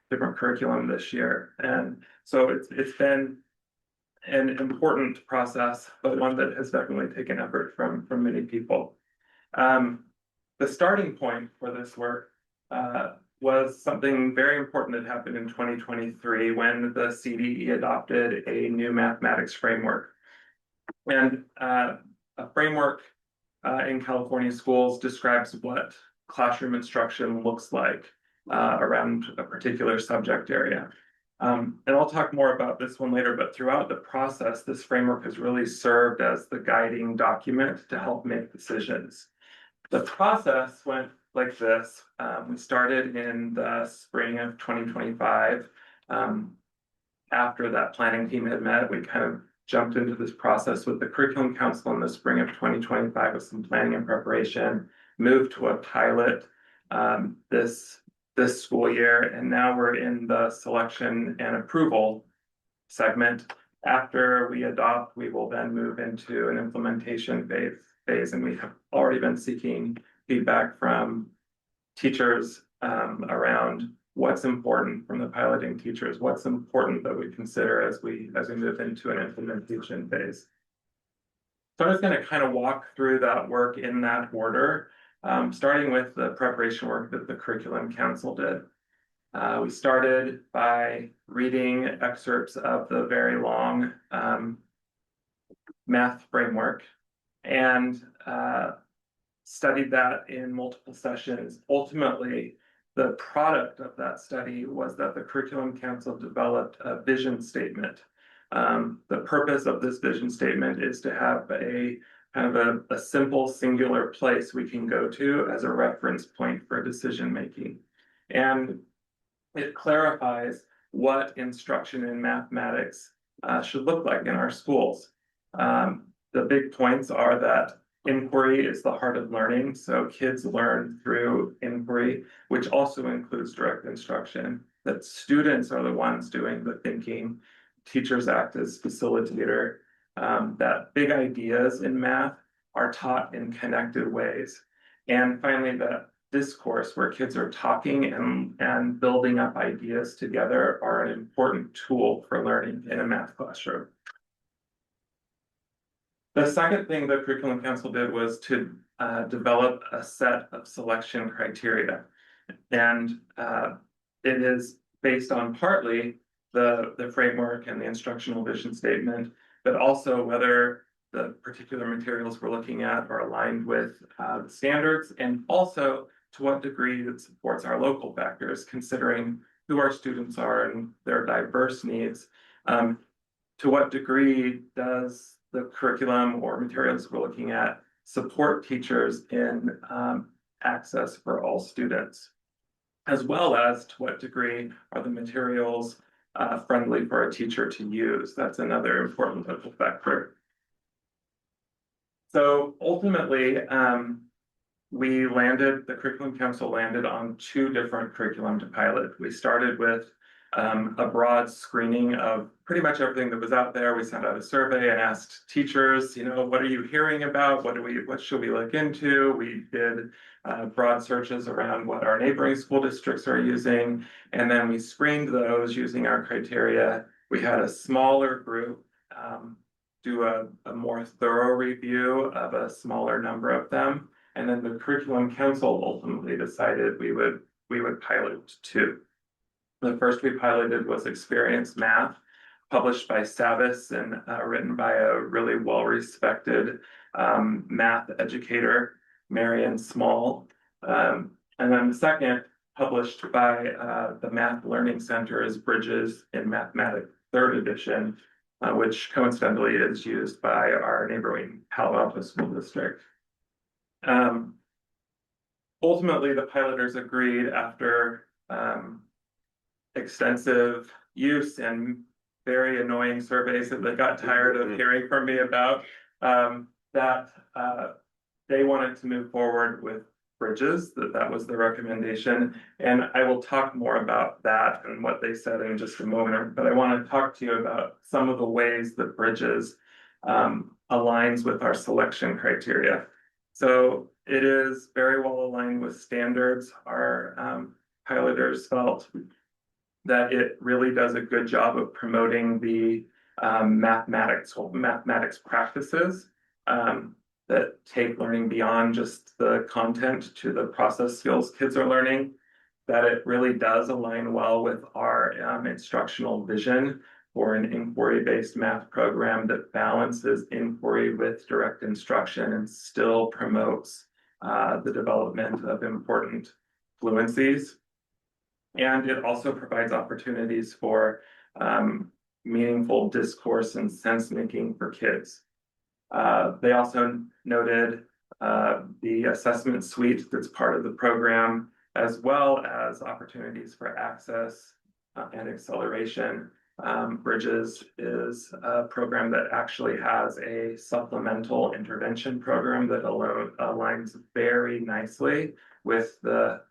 different curriculum this year. And so it's been an important process, but one that has definitely taken effort from many people. The starting point for this work was something very important that happened in 2023 when the CDE adopted a new mathematics framework. And a framework in California schools describes what classroom instruction looks like around a particular subject area. And I'll talk more about this one later, but throughout the process, this framework has really served as the guiding document to help make decisions. The process went like this. We started in the spring of 2025. After that planning team had met, we kind of jumped into this process with the Curriculum Council in the spring of 2025 with some planning and preparation, moved to a pilot this school year, and now we're in the selection and approval segment. After we adopt, we will then move into an implementation phase, and we have already been seeking feedback from teachers around what's important from the piloting teachers, what's important that we consider as we move into an implementation phase. So I'm just going to kind of walk through that work in that order, starting with the preparation work that the Curriculum Council did. We started by reading excerpts of the very long math framework and studied that in multiple sessions. Ultimately, the product of that study was that the Curriculum Council developed a vision statement. The purpose of this vision statement is to have a kind of a simple singular place we can go to as a reference point for decision making. And it clarifies what instruction in mathematics should look like in our schools. The big points are that inquiry is the heart of learning. So kids learn through inquiry, which also includes direct instruction, that students are the ones doing the thinking, teachers act as facilitator, that big ideas in math are taught in connected ways. And finally, the discourse where kids are talking and building up ideas together are an important tool for learning in a math classroom. The second thing the Curriculum Council did was to develop a set of selection criteria. And it is based on partly the framework and the instructional vision statement, but also whether the particular materials we're looking at are aligned with the standards, and also to what degree it supports our local factors, considering who our students are and their diverse needs. To what degree does the curriculum or materials we're looking at support teachers in access for all students, as well as to what degree are the materials friendly for a teacher to use. That's another important local factor. So ultimately, the Curriculum Council landed on 2 different curriculum to pilot. We started with a broad screening of pretty much everything that was out there. We sent out a survey and asked teachers, what are you hearing about? What should we look into? We did broad searches around what our neighboring school districts are using, and then we screened those using our criteria. We had a smaller group do a more thorough review of a smaller number of them, and then the Curriculum Council ultimately decided we would pilot 2. The first we piloted was Experience Math, published by Savvis and written by a really well-respected math educator, Marion Small. And then the second, published by the Math Learning Center, is Bridges in Mathematics 3rd edition, which coincidentally is used by our neighboring Palo Alto School District. Ultimately, the piloters agreed after extensive use and very annoying surveys that they got tired of hearing from me about, that they wanted to move forward with Bridges, that was the recommendation. And I will talk more about that and what they said in just a moment, but I want to talk to you about some of the ways that Bridges aligns with our selection criteria. So it is very well aligned with standards. Our piloters felt that it really does a good job of promoting the mathematics practices that take learning beyond just the content to the process skills kids are learning, that it really does align well with our instructional vision for an inquiry-based math program that balances inquiry with direct instruction and still promotes the development of important fluencies. And it also provides opportunities for meaningful discourse and sense making for kids. They also noted the assessment suite that's part of the program, as well as opportunities for access and acceleration. Bridges is a program that actually has a supplemental intervention program that aligns very nicely with the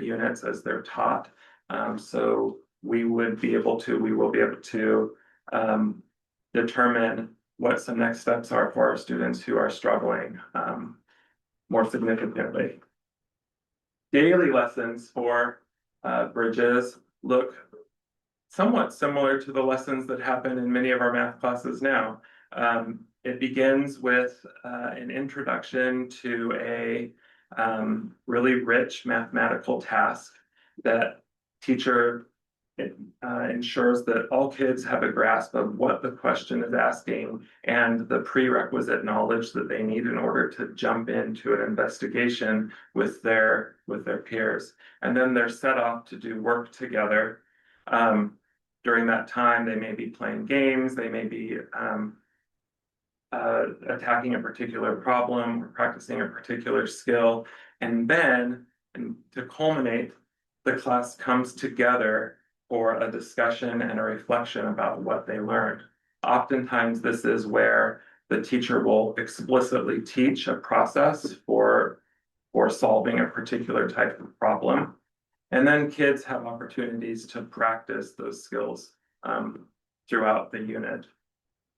units as they're taught. So we will be able to determine what some next steps are for our students who are struggling more significantly. Daily lessons for Bridges look somewhat similar to the lessons that happen in many of our math classes now. It begins with an introduction to a really rich mathematical task that teacher ensures that all kids have a grasp of what the question is asking and the prerequisite knowledge that they need in order to jump into an investigation with their peers. And then they're set off to do work together. During that time, they may be playing games, they may be attacking a particular problem or practicing a particular skill. And then, to culminate, the class comes together for a discussion and a reflection about what they learned. Oftentimes, this is where the teacher will explicitly teach a process for solving a particular type of problem. And then kids have opportunities to practice those skills throughout the unit.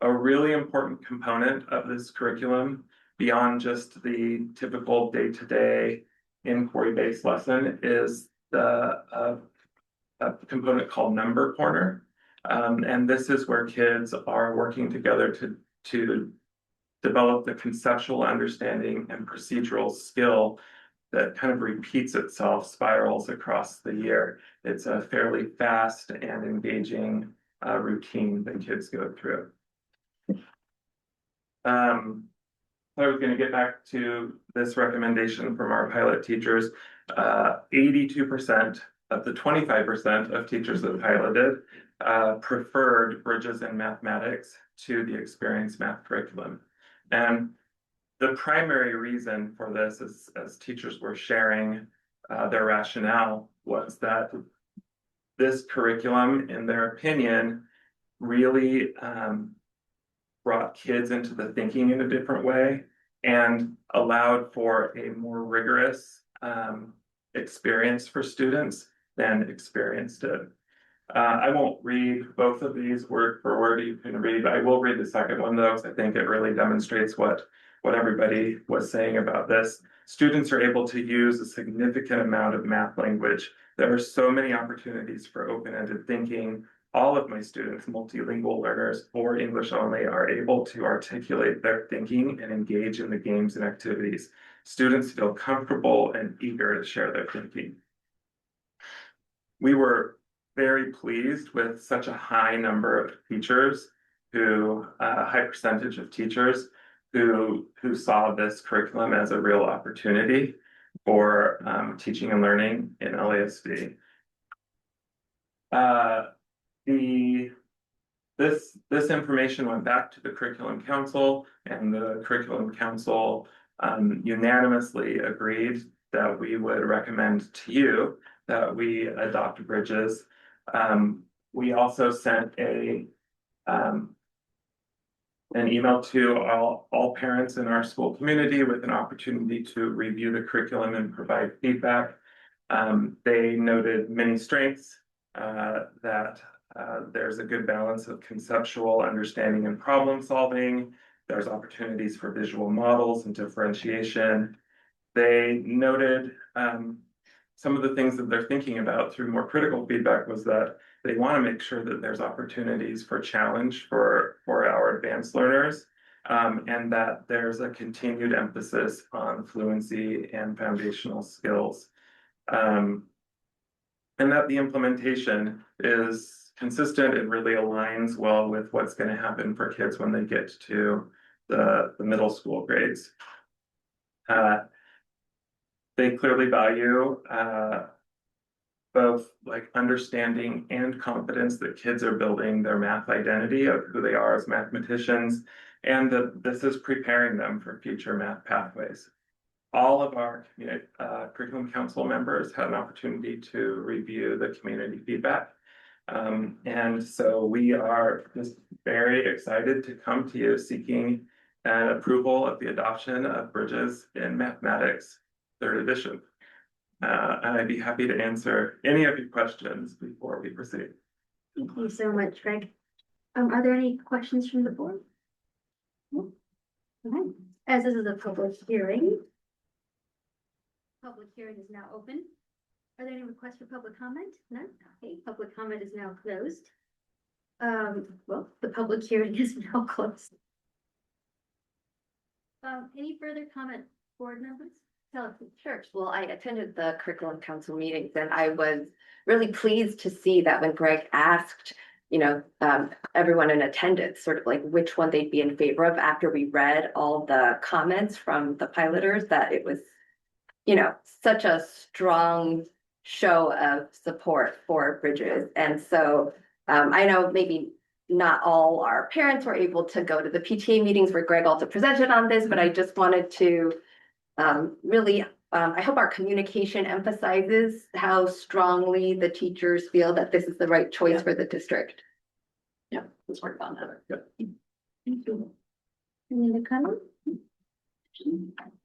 A really important component of this curriculum beyond just the typical day-to-day inquiry-based lesson is a component called Number Corner. And this is where kids are working together to develop the conceptual understanding and procedural skill that kind of repeats itself, spirals across the year. It's a fairly fast and engaging routine that kids go through. I was going to get back to this recommendation from our pilot teachers. 82% of the 25% of teachers that piloted preferred Bridges in Mathematics to the Experience Math curriculum. And the primary reason for this is, as teachers were sharing their rationale, was that this curriculum, in their opinion, really brought kids into the thinking in a different way and allowed for a more rigorous experience for students than Experience did. I won't read both of these word for word. You can read. I will read the second one though, because I think it really demonstrates what everybody was saying about this. Students are able to use a significant amount of math language. There are so many opportunities for open-ended thinking. All of my students, multilingual learners or English only, are able to articulate their thinking and engage in the games and activities. Students feel comfortable and eager to share their thinking. We were very pleased with such a high number of teachers who, a high percentage of teachers who saw this curriculum as a real opportunity for teaching and learning in LASD. This information went back to the Curriculum Council, and the Curriculum Council unanimously agreed that we would recommend to you that we adopt Bridges. We also sent an email to all parents in our school community with an opportunity to review the curriculum and provide feedback. They noted many strengths, that there's a good balance of conceptual understanding and problem solving. There's opportunities for visual models and differentiation. They noted some of the things that they're thinking about through more critical feedback was that they want to make sure that there's opportunities for challenge for our advanced learners, and that there's a continued emphasis on fluency and foundational skills. And that the implementation is consistent and really aligns well with what's going to happen for kids when they get to the middle school grades. They clearly value both like understanding and confidence that kids are building their math identity of who they are as mathematicians, and that this is preparing them for future math pathways. All of our Curriculum Council members had an opportunity to review the community feedback. And so we are just very excited to come to you seeking an approval of the adoption of Bridges in Mathematics, 3rd edition. And I'd be happy to answer any of your questions before we proceed.
Thank you so much, Greg. Are there any questions from the board? No? Okay. As this is a public hearing is now open. Are there any requests for public comment? None? Okay, public comment is now closed. Well, the public hearing is now closed. Any further comment, board members?
Sure. Well, I attended the Curriculum Council meetings, and I was really pleased to see that when Greg asked, everyone in attendance, sort of like which one they'd be in favor of after we read all the comments from the piloters, that it was, such a strong show of support for Bridges. And so I know maybe not all our parents were able to go to the PTA meetings where Greg also presented on this, but I just wanted to really, I hope our communication emphasizes how strongly the teachers feel that this is the right choice for the district.
Yeah, let's work on that.
Thank you. Any other comments?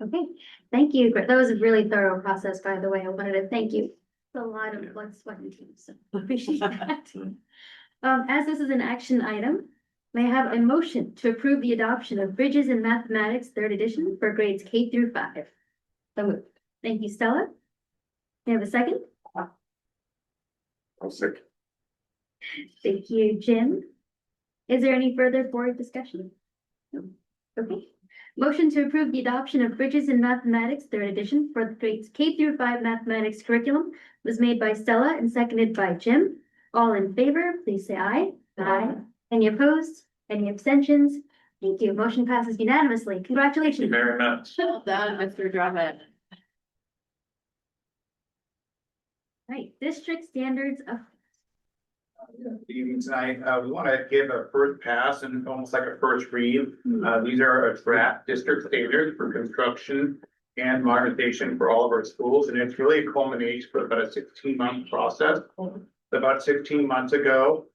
Okay, thank you. That was a really thorough process, by the way. I wanted to thank you. It's a lot of blood, sweat, and tears, so appreciate that. As this is an action item, May I have a motion to approve the adoption of Bridges in Mathematics third edition for grades K through 5?
So moved.
Thank you, Stella. May I have a second?
I'll second.
Thank you, Jim. Is there any further board discussion? No. Okay. Motion to approve the adoption of Bridges in Mathematics third edition for the grades K through 5 mathematics curriculum was made by Stella and seconded by Jim. All in favor, please say aye. Aye. Any opposed? Any abstentions? Thank you. Motion passes unanimously. Congratulations.
Thank you very much.
Well done, Mr. Drummond.
Right, district standards of.
Good evening tonight. We want to give a first pass and almost like a first read. These are a draft district standards for construction and modernization for all of our schools. And it's really a culmination for about a 16-month process. About 16 months ago,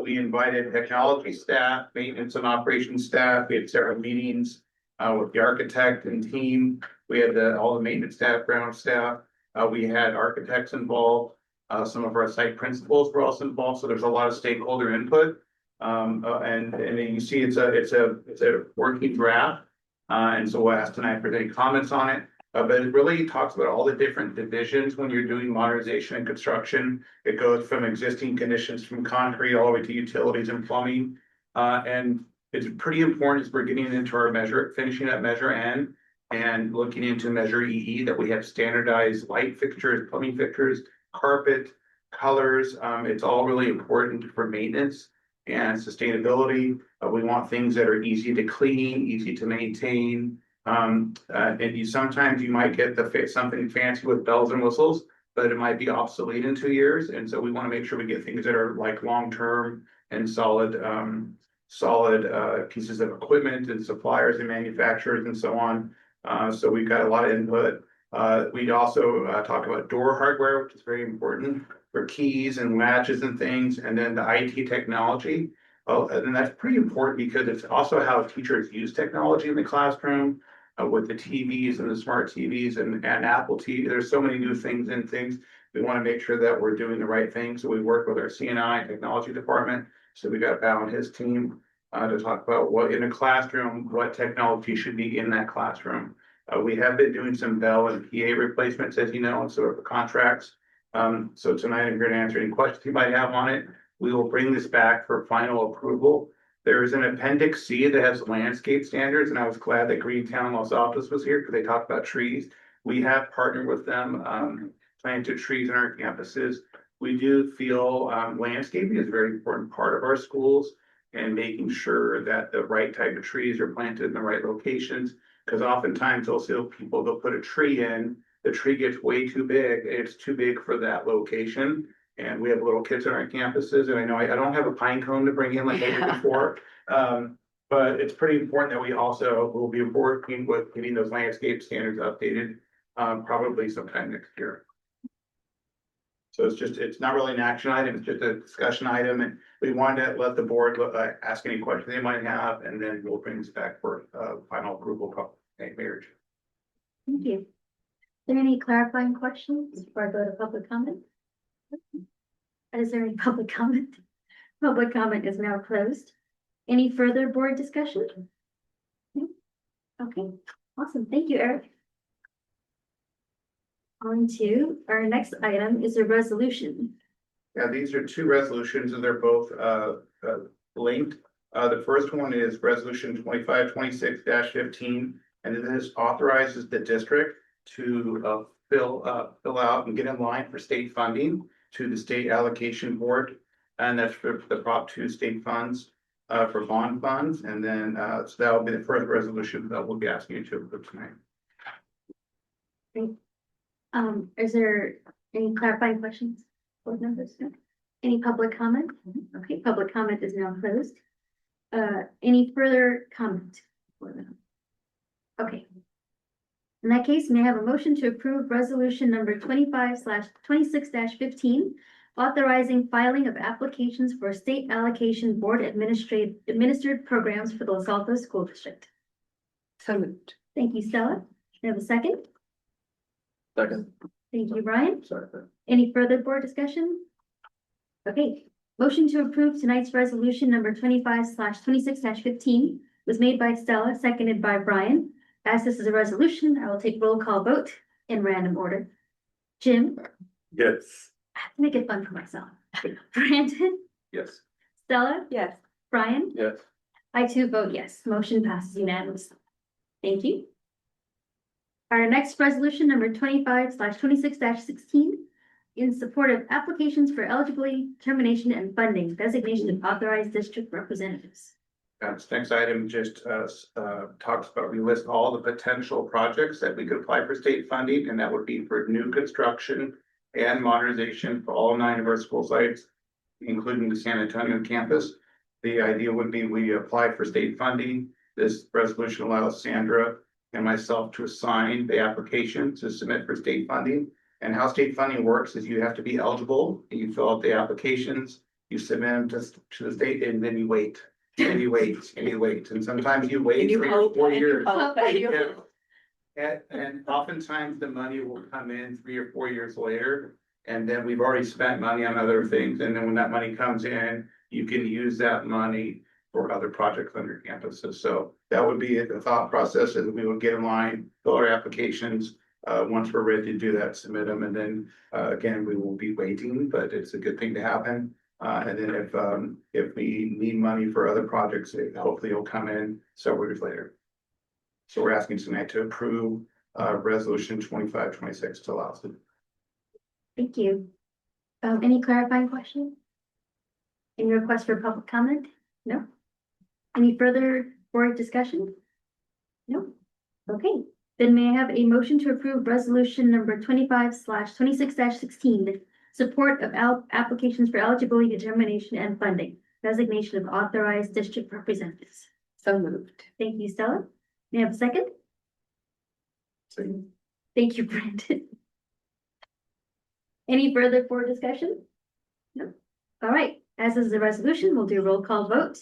we invited technology staff, maintenance and operations staff. We had several meetings with the architect and team. We had all the maintenance staff, ground staff. We had architects involved. Some of our site principals were also involved, so there's a lot of stakeholder input. And you see it's a working draft. And so we'll ask tonight if there's any comments on it. But it really talks about all the different divisions when you're doing modernization and construction. It goes from existing conditions from concrete all the way to utilities and plumbing. And it's pretty important as we're getting into our measure, finishing up measure N and looking into measure EE that we have standardized light fixtures, plumbing fixtures, carpet, colors. It's all really important for maintenance and sustainability. We want things that are easy to clean, easy to maintain. And sometimes you might get something fancy with bells and whistles, but it might be obsolete in 2 years. And so we want to make sure we get things that are like long-term and solid pieces of equipment and suppliers and manufacturers and so on. So we've got a lot of input. We'd also talk about door hardware, which is very important for keys and latches and things, and then the IT technology. And that's pretty important because it's also how teachers use technology in the classroom with the TVs and the smart TVs and Apple TV. There's so many new things and things. We want to make sure that we're doing the right thing. So we work with our CNI technology department. So we got Val and his team to talk about what in a classroom, what technology should be in that classroom. We have been doing some Bell and PA replacements, as you know, and sort of contracts. So tonight I'm here to answer any questions you might have on it. We will bring this back for final approval. There is an appendix C that has landscape standards, and I was glad that Greentown Los Altos was here because they talked about trees. We have partnered with them, planted trees in our campuses. We do feel landscaping is a very important part of our schools and making sure that the right type of trees are planted in the right locations. Because oftentimes they'll put a tree in, the tree gets way too big, it's too big for that location. And we have little kids on our campuses, and I know I don't have a pine cone to bring in like I did before. But it's pretty important that we also will be working with getting those landscape standards updated, probably sometime next year. So it's not really an action item, it's just a discussion item, and we wanted to let the board ask any questions they might have, and then we'll bring this back for final approval. Marriage.
Thank you. Are there any clarifying questions before I go to public comment? Is there any public comment? Public comment is now closed. Any further board discussion? No? Okay, awesome. Thank you, Eric. On to our next item is a resolution.
Yeah, these are two resolutions and they're both linked. The first one is resolution 2526-15, and this authorizes the district to fill out and get in line for state funding to the state allocation board. And that's for the Prop 2 state funds for bond funds. And then so that will be the first resolution that we'll be asking you to approve tonight.
Great. Is there any clarifying questions? Board members? No? Any public comment? Okay, public comment is now closed. Any further comment? Okay. In that case, may I have a motion to approve resolution number 25/26-15, authorizing filing of applications for state allocation board administered programs for the Los Altos School District.
So moved.
Thank you, Stella. We have a second.
Second.
Thank you, Brian.
Sorry.
Any further board discussion? Okay, Motion to approve tonight's resolution number 25/26-15 was made by Stella, seconded by Brian. As this is a resolution, I will take roll call vote in random order. Jim,
Yes.
I have to make it fun for myself. Brandon,
Yes.
Stella,
Yes.
Brian,
Yes.
I too vote yes. Motion passes unanimously. Thank you. Our next resolution number 25/26-16 in support of applications for eligibility, determination, and funding, designation of authorized district representatives.
This next item just talks about, we list all the potential projects that we could apply for state funding, and that would be for new construction and modernization for all 9 of our school sites, including the San Antonio campus. The idea would be we apply for state funding. This resolution allows Sandra and myself to assign the application to submit for state funding. And how state funding works is you have to be eligible, and you fill out the applications, you submit them to the state, and then you wait. And you wait, and you wait, and sometimes you wait 3 or 4 years. And oftentimes the money will come in 3 or 4 years later, and then we've already spent money on other things, and then when that money comes in, you can use that money for other projects on your campuses. So that would be the thought process, is we would get in line, fill our applications. Once we're ready to do that, submit them, and then again, we will be waiting, but it's a good thing to happen. And then if we need money for other projects, hopefully it'll come in several years later. So we're asking tonight to approve resolution 25/26 to allow us to.
Thank you. Any clarifying questions? Any requests for public comment? No? Any further board discussion? No? Okay, then may I have a motion to approve resolution number 25/26-16, support of applications for eligibility, determination, and funding, designation of authorized district representatives.
So moved.
Thank you, Stella. May I have a second?
Second.
Thank you, Brandon. Any further board discussion? No. All right, as is the resolution, we'll do a roll call vote.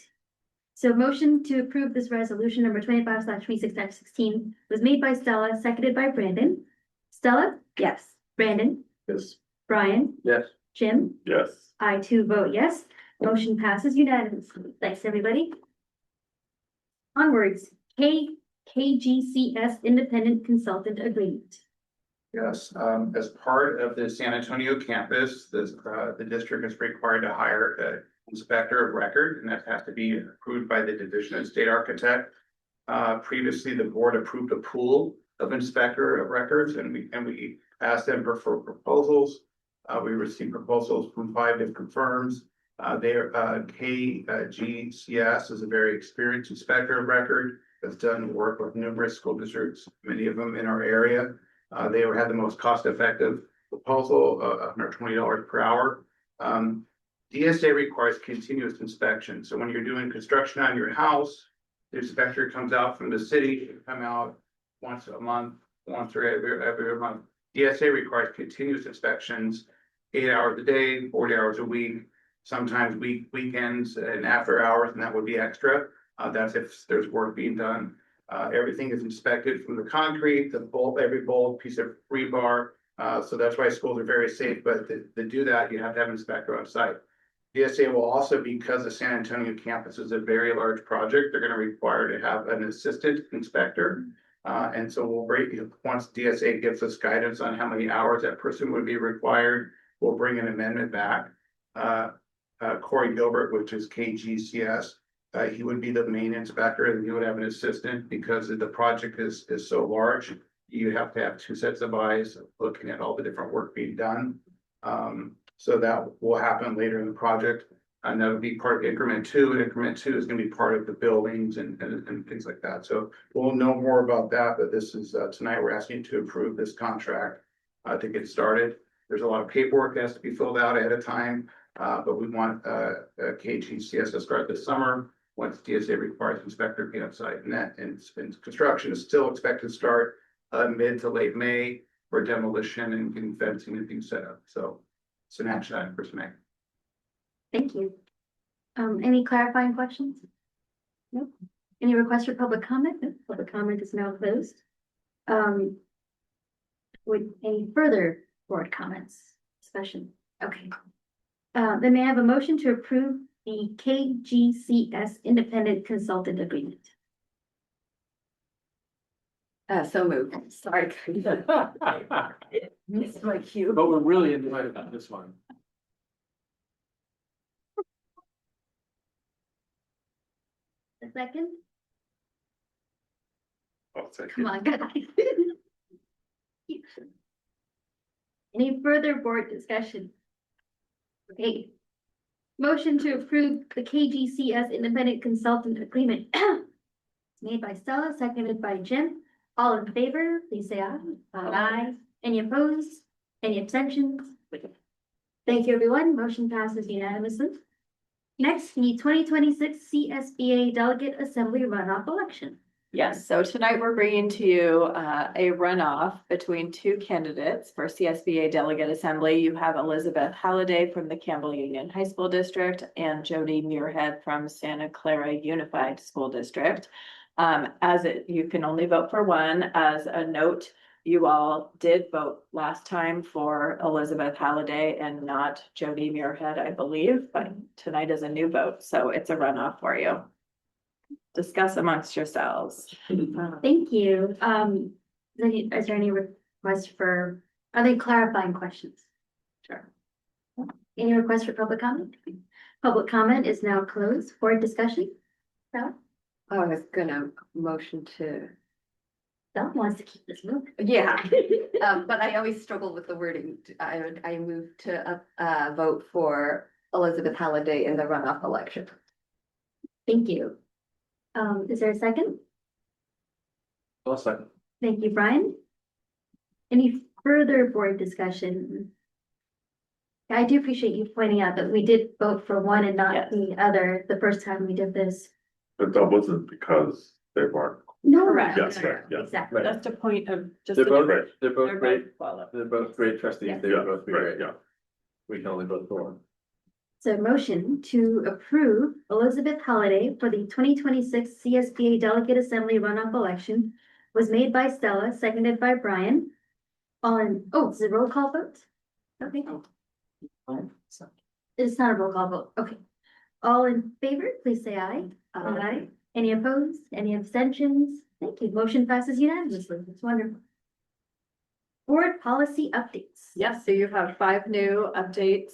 So motion to approve this resolution number 25/26-16 was made by Stella, seconded by Brandon. Stella? Yes. Brandon?
Yes.
Brian?
Yes.
Jim?
Yes.
I too vote yes. Motion passes unanimously. Thanks, everybody. Onwards, KGCS Independent Consultant Agreement.
Yes, as part of the San Antonio campus, the district is required to hire an inspector of record, and that has to be approved by the Division of State Architect. Previously, the board approved a pool of inspector of records, and we asked them for proposals. We received proposals from 5 different firms. KGCS is a very experienced inspector of record that's done work with numerous school districts, many of them in our area. They had the most cost-effective proposal, $120 per hour. DSA requires continuous inspection. So when you're doing construction on your house, the inspector comes out from the city, come out once a month, once or every month. DSA requires continuous inspections, 8 hours a day, 40 hours a week, sometimes weekends and after hours, and that would be extra. That's if there's work being done. Everything is inspected from the concrete, the bolt, every bolt, piece of rebar. So that's why schools are very safe, but to do that, you have to have an inspector on site. DSA will also, because the San Antonio campus is a very large project, they're going to require to have an assistant inspector. And so we'll once DSA gives us guidance on how many hours that person would be required, we'll bring an amendment back. Corey Gilbert, which is KGCS, he would be the main inspector, and he would have an assistant because the project is so large. You have to have 2 sets of eyes looking at all the different work being done. So that will happen later in the project, and that would be part of increment 2. And increment 2 is going to be part of the buildings and things like that. So we'll know more about that. But this is tonight we're asking to approve this contract to get started. There's a lot of paperwork that has to be filled out ahead of time, but we want KGCS to start this summer once DSA requires inspector to be on site. And construction is still expected to start mid to late May for demolition and getting fencing and things set up. So it's an action item for tonight.
Thank you. Any clarifying questions? No. Any requests for public comment? No. Public comment is now closed. Would any further board comments, discussion? Okay. Then may I have a motion to approve the KGCS independent consultant agreement?
So moved. Sorry. It's my cue.
But we're really enjoying about this one.
A second?
I'll take
Come
it.
on, guys. Any further board discussion? Okay. Motion to approve the KGCS independent consultant agreement. Made by Stella, seconded by Jim. All in favor, please say aye. Aye. Any opposed? Any abstentions? Thank you, everyone. Motion passes unanimously. Next, the 2026 CSBA Delegate Assembly Runoff Election.
Yes, so tonight we're bringing to you a runoff between two candidates for CSBA Delegate Assembly. You have Elizabeth Halliday from the Campbell Union High School District and Jody Muirhead from Santa Clara Unified School District. You can only vote for one. As a note, you all did vote last time for Elizabeth Halliday and not Jody Muirhead, I believe, but tonight is a new vote, so it's a runoff for you. Discuss amongst yourselves.
Thank you. Is there any requests for, are they clarifying questions? Sure. Any requests for public comment? Public comment is now closed for discussion. Bella?
I was gonna motion to.
Bella wants to keep this moving.
Yeah, but I always struggle with the wording. I move to vote for Elizabeth Halliday in the runoff election.
Thank you. Is there a second?
I'll second.
Thank you, Brian. Any further board discussion? I do appreciate you pointing out that we did vote for one and not the other the first time we did this.
But that wasn't because they weren't.
No.
Correct.
Yes, right, yeah.
Exactly.
Just a point of just.
They're both,
Right.
they're both
They're
great,
both
they're both great trustees,
Yes.
they
Yeah,
would both be
right,
great.
yeah.
We can only vote for one.
So motion to approve Elizabeth Halliday for the 2026 CSBA Delegate Assembly runoff election was made by Stella, seconded by Brian. Is it a roll call vote? Okay. It's not a roll call vote. Okay. All in favor, please say aye. Aye. Any opposed? Any abstentions? Thank you. Motion passes unanimously. That's wonderful. Board policy updates.
Yes, so you have 5 new updates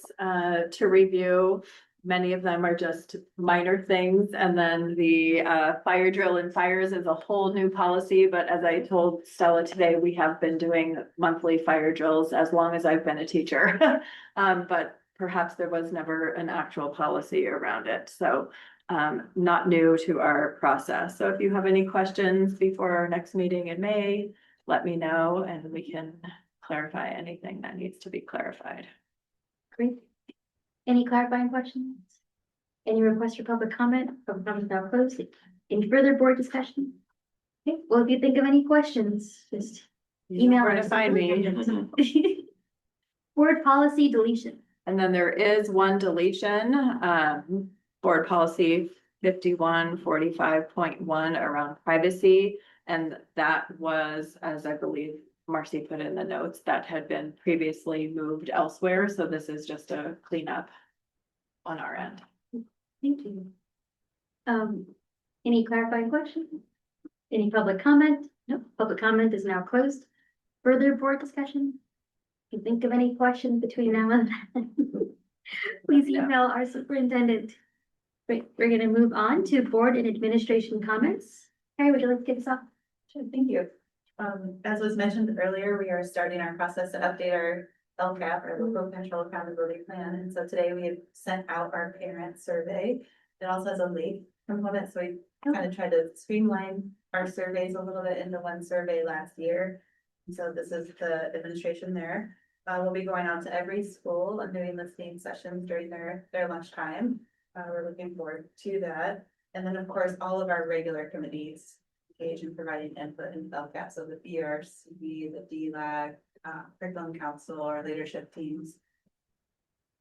to review. Many of them are just minor things. And then the fire drill and fires is a whole new policy. But as I told Stella today, we have been doing monthly fire drills as long as I've been a teacher. But perhaps there was never an actual policy around it. So not new to our process. So if you have any questions before our next meeting in May, let me know and we can clarify anything that needs to be clarified.
Great. Any clarifying questions? Any requests for public comment? Public comment now closed. Any further board discussion? Okay, well, if you think of any questions, just email
Where to
us.
find me.
Board policy deletion.
And then there is one deletion, board policy 5145.1 around privacy. And that was, as I believe Marcy put in the notes, that had been previously moved elsewhere. So this is just a cleanup on our end.
Thank you. Any clarifying questions? Any public comment? No, public comment is now closed. Further board discussion? If you think of any questions between now and then, please email our superintendent. Great, we're gonna move on to board and administration comments. Harry, would you like to get us off?
Sure, thank you. As was mentioned earlier, we are starting our process to update our LCAP, our local control accountability plan. And so today we have sent out our parent survey. It also has a link component, so we kind of tried to streamline our surveys a little bit into one survey last year. So this is the administration there. We'll be going out to every school and doing listening sessions during their lunchtime. We're looking forward to that. And then, of course, all of our regular committees engage in providing input in LCAP. So the BRC, the DLAG, curriculum council, our leadership teams.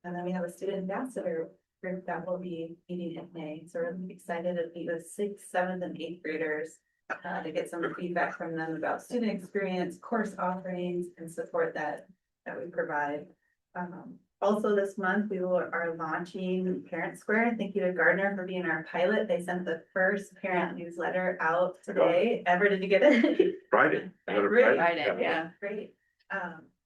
And then we have a student ambassador group that will be meeting in May. So we're really excited to meet with 6th, 7th, and 8th graders to get some feedback from them about student experience, course offerings, and support that we provide. Also this month, are launching Parent Square. Thank you to Gardner for being our pilot. They sent the first parent newsletter out today. Ever, did you get it?
Friday. I got it
Great.
Friday,
Yeah, great.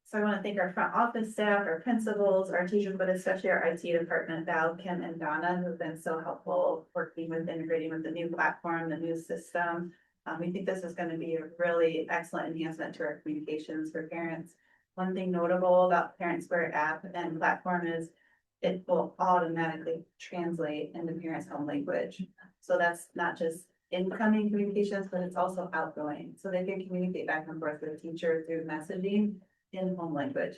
So I want to thank our front office staff, our principals, our teachers, but especially our IT department, Val, Kim, and Donna, who've been so helpful working with integrating with the new platform, the new system. We think this is going to be a really excellent enhancement to our communications for parents. One thing notable about the Parent Square app and platform is it will automatically translate into parents' home language. So that's not just incoming communications, but it's also outgoing. So they can communicate back and forth with a teacher through messaging in home language.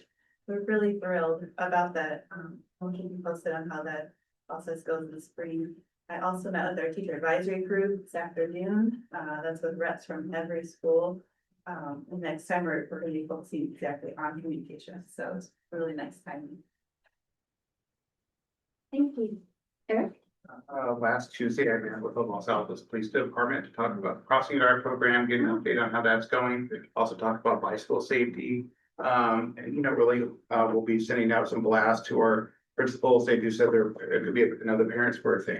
We're really thrilled about that. We'll keep you posted on how that process goes in the spring. I also met with our teacher advisory group this afternoon. That's with reps from every school. And next time we're going to be focusing exactly on communication. So it's a really nice timing.
Thank you. Eric?
Last Tuesday, I met with the Los Altos Police Department to talk about the crossing guard program, get an update on how that's going. Also talk about bicycle safety. And really, we'll be sending out some blasts to our principals. They do said it could be another parents' birthday.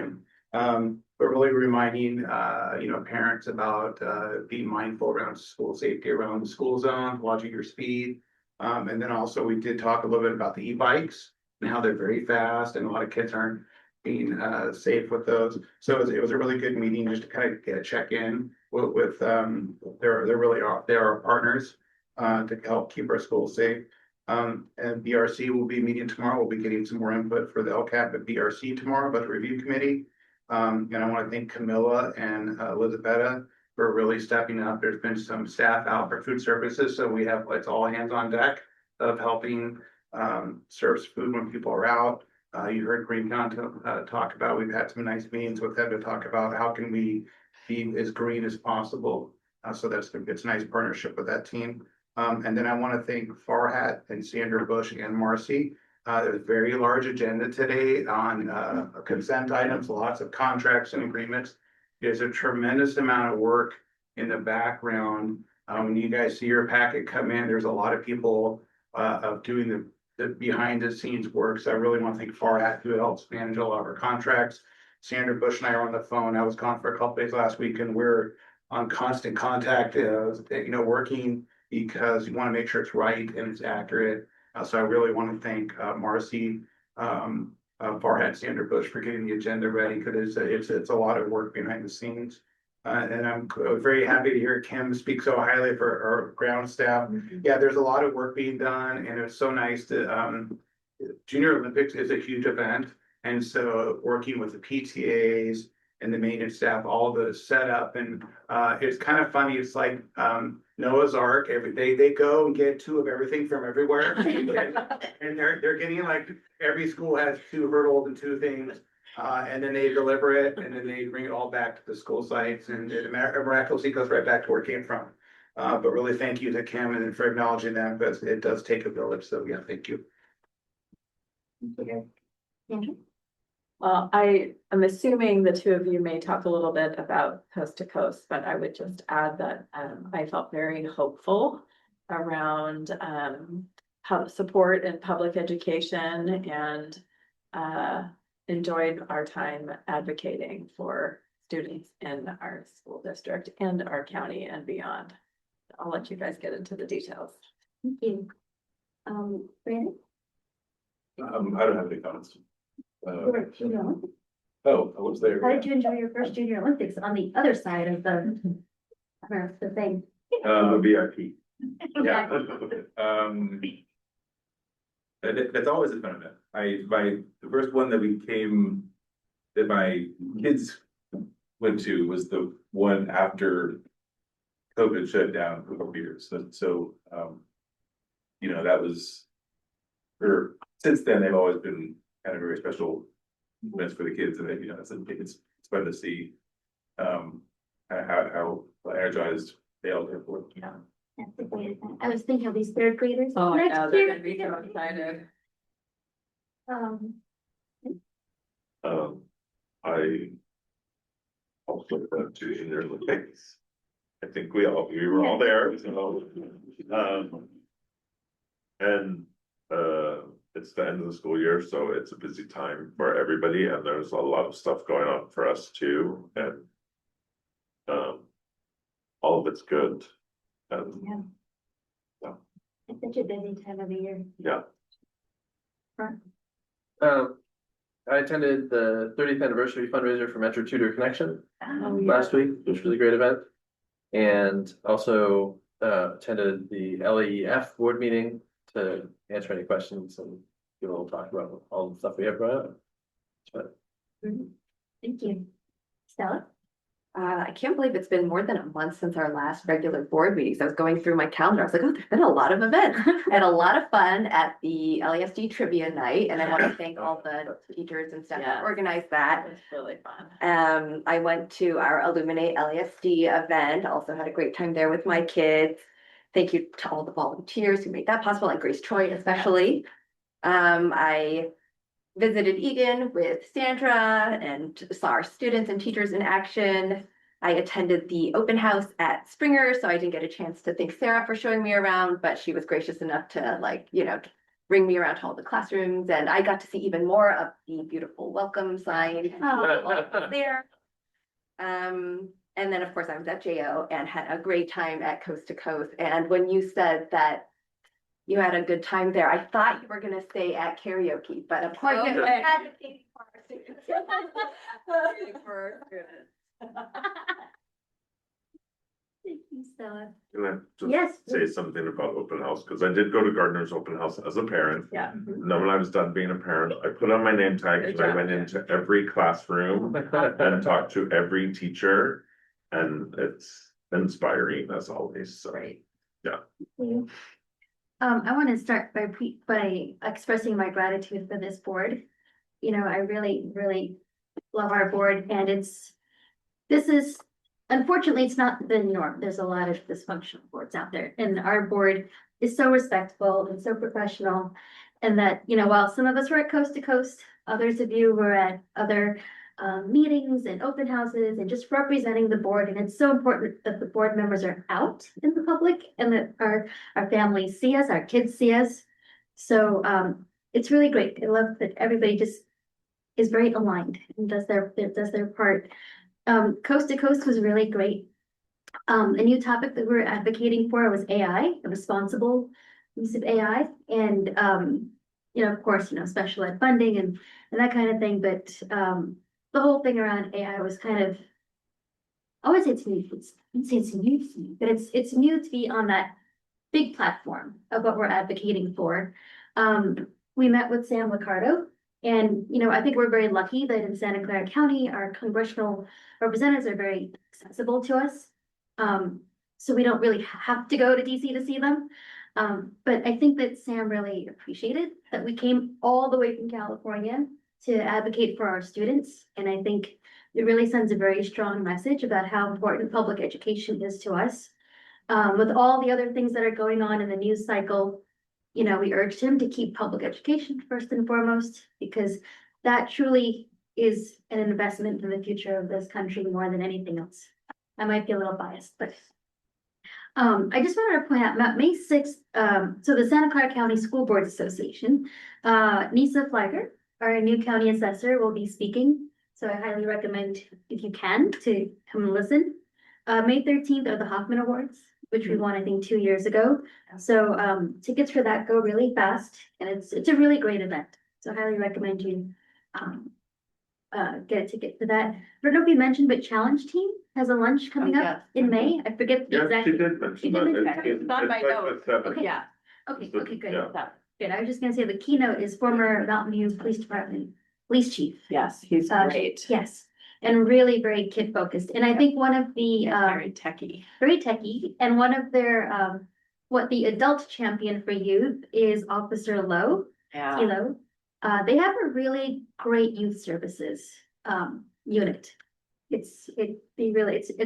But really reminding, parents about being mindful around school safety, around the school zone, watching your speed. And then also we did talk a little bit about the e-bikes and how they're very fast and a lot of kids aren't being safe with those. So it was a really good meeting just to kind of get a check-in with they're our partners to help keep our schools safe. And BRC will be meeting tomorrow. We'll be getting some more input for the LCAP at BRC tomorrow, Budget Review Committee. And I want to thank Camilla and Elizabetta for really stepping up. There's been some staff out for food services, so we have it's all hands on deck of helping serve food when people are out. You heard Greentown talk about, we've had some nice meetings with them to talk about how can we be as green as possible. So it's a nice partnership with that team. And then I want to thank Farhat and Sandra Bush and Marcy. There's a very large agenda today on consent items, lots of contracts and agreements. There's a tremendous amount of work in the background. When you guys see your packet come in, there's a lot of people of doing the behind the scenes work. So I really want to thank Farhat, who helps manage a lot of our contracts. Sandra Bush and I are on the phone. I was gone for a couple days last week and we're on constant contact, working because you want to make sure it's right and it's accurate. So I really want to thank Marcy, Farhat, Sandra Bush for getting the agenda ready because it's a lot of work behind the scenes. And I'm very happy to hear Kim speak so highly for our ground staff. Yeah, there's a lot of work being done and it's so nice to, Junior Olympics is a huge event. And so working with the PTAs and the maintenance staff, all the setup and it's kind of funny. It's like Noah's Ark. Every day they go and get two of everything from everywhere, and they're getting like every school has two hurdles and two things, and then they deliver it and then they bring it all back to the school sites and it miraculously goes right back to where it came from. But really, thank you to Kim and for acknowledging that. But it does take a village. So yeah, thank you.
Well, I am assuming the two of you may talk a little bit about coast to coast, but I would just add that I felt very hopeful around support in public education and enjoyed our time advocating for students in our school district and our county and beyond. I'll let you guys get into the details.
Thank you. Brandon?
I don't have any comments.
How
I was there.
did you enjoy your first Junior Olympics on the other side of the thing?
VIP. Yeah. That's always a fun event. The first one that my kids went to was the one after COVID shut down for 4 years. So that was, since then, they've always been kind of very special events for the kids. And it's fun to see how energized they all are for.
Yeah. I was thinking of these third graders.
Oh,
next
yeah, they're
year.
gonna be so excited.
I also went to Junior Olympics. I think we were all there, so, and it's the end of the school year, so it's a busy time for everybody, and there's a lot of stuff going on for us too, and all of it's good, and
It's such a busy time of the year.
yeah.
I attended the 30th anniversary fundraiser for Metro Tutor Connection
Oh,
last week, which was a great event. And also attended the LAEF board meeting to answer any questions and give a little talk about all the stuff we have going on. But
Thank you. Stella?
I can't believe it's been more than a month since our last regular board meetings. I was going through my calendar. I was like, oh, there's been a lot of events. I had a lot of fun at the LASD trivia night, and I want to thank all the teachers and staff that organized that.
It was really fun.
I went to our Illuminate LASD event, also had a great time there with my kids. Thank you to all the volunteers who made that possible, like Grace Troy especially. I visited Egan with Sandra and saw our students and teachers in action. I attended the open house at Springer, so I didn't get a chance to thank Sarah for showing me around, but she was gracious enough to bring me around to all the classrooms, and I got to see even more of the beautiful welcome sign there. And then of course I was at JO and had a great time at Coast to Coast. And when you said that you had a good time there, I thought you were gonna stay at karaoke, but of course it was advocating for our students.
Thank you, Stella.
Can I
Yes,
just say something about open house, because I did go to Gardner's open house as a parent.
Yeah.
And then when I was done being a parent, I put on my name tag and I went into every classroom and talked to every teacher. And it's inspiring as always, so. Yeah.
I want to start by expressing my gratitude for this board. You know, I really, really love our board, and unfortunately, it's not the norm. There's a lot of dysfunctional boards out there, and our board is so respectful and so professional. And that, while some of us were at Coast to Coast, others of you were at other meetings and open houses and just representing the board. And it's so important that the board members are out in the public and that our families see us, our kids see us. So it's really great. I love that everybody just is very aligned and does their part. Coast to Coast was really great. A new topic that we were advocating for was AI, a responsible use of AI, and of course, special ed funding and that kind of thing. But the whole thing around AI was kind of, I would say it's new. It's new to me, but it's new to be on that big platform of what we're advocating for. We met with Sam Liccardo, and I think we're very lucky that in Santa Clara County, our congressional representatives are very accessible to us. So we don't really have to go to DC to see them. But I think that Sam really appreciated that we came all the way from California to advocate for our students. And I think it really sends a very strong message about how important public education is to us. With all the other things that are going on in the news cycle, we urged him to keep public education first and foremost, because that truly is an investment in the future of this country more than anything else. I might be a little biased, but I just wanted to point out May 6th, so the Santa Clara County School Boards Association, Nisa Flagger, our new county assessor, will be speaking. So I highly recommend, if you can, to come and listen. May 13th are the Hoffman Awards, which we won, I think, 2 years ago. So tickets for that go really fast, and it's a really great event. So I highly recommend you get a ticket for that. I don't know if you mentioned, but Challenge Team has a lunch coming up in May. I forget the
Yes,
exact.
she did mention that.
It's
on my notes.
Okay.
Yeah.
Okay, good.
Yeah.
Good. I was just gonna say the keynote is former Mountain View Police Department Police Chief.
Yes, he's great.
Yes, and really very kid focused. And I think one of the
Very techie.
very techie, and one of their what the adult champion for youth is Officer Lowe.
Yeah.
Kilo. They have a really great youth services unit. It's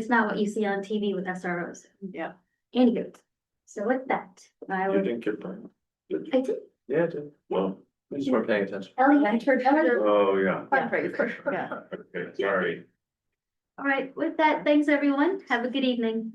not what you see on TV with SROs.
Yeah.
Any good. So with that, I
You
would.
didn't get burned.
I did.
yeah, I did.
Well,
We just weren't paying attention.
Ellie.
oh, yeah.
Fundraiser. Yeah.
Okay, sorry.
All right, with that, thanks everyone. Have a good evening.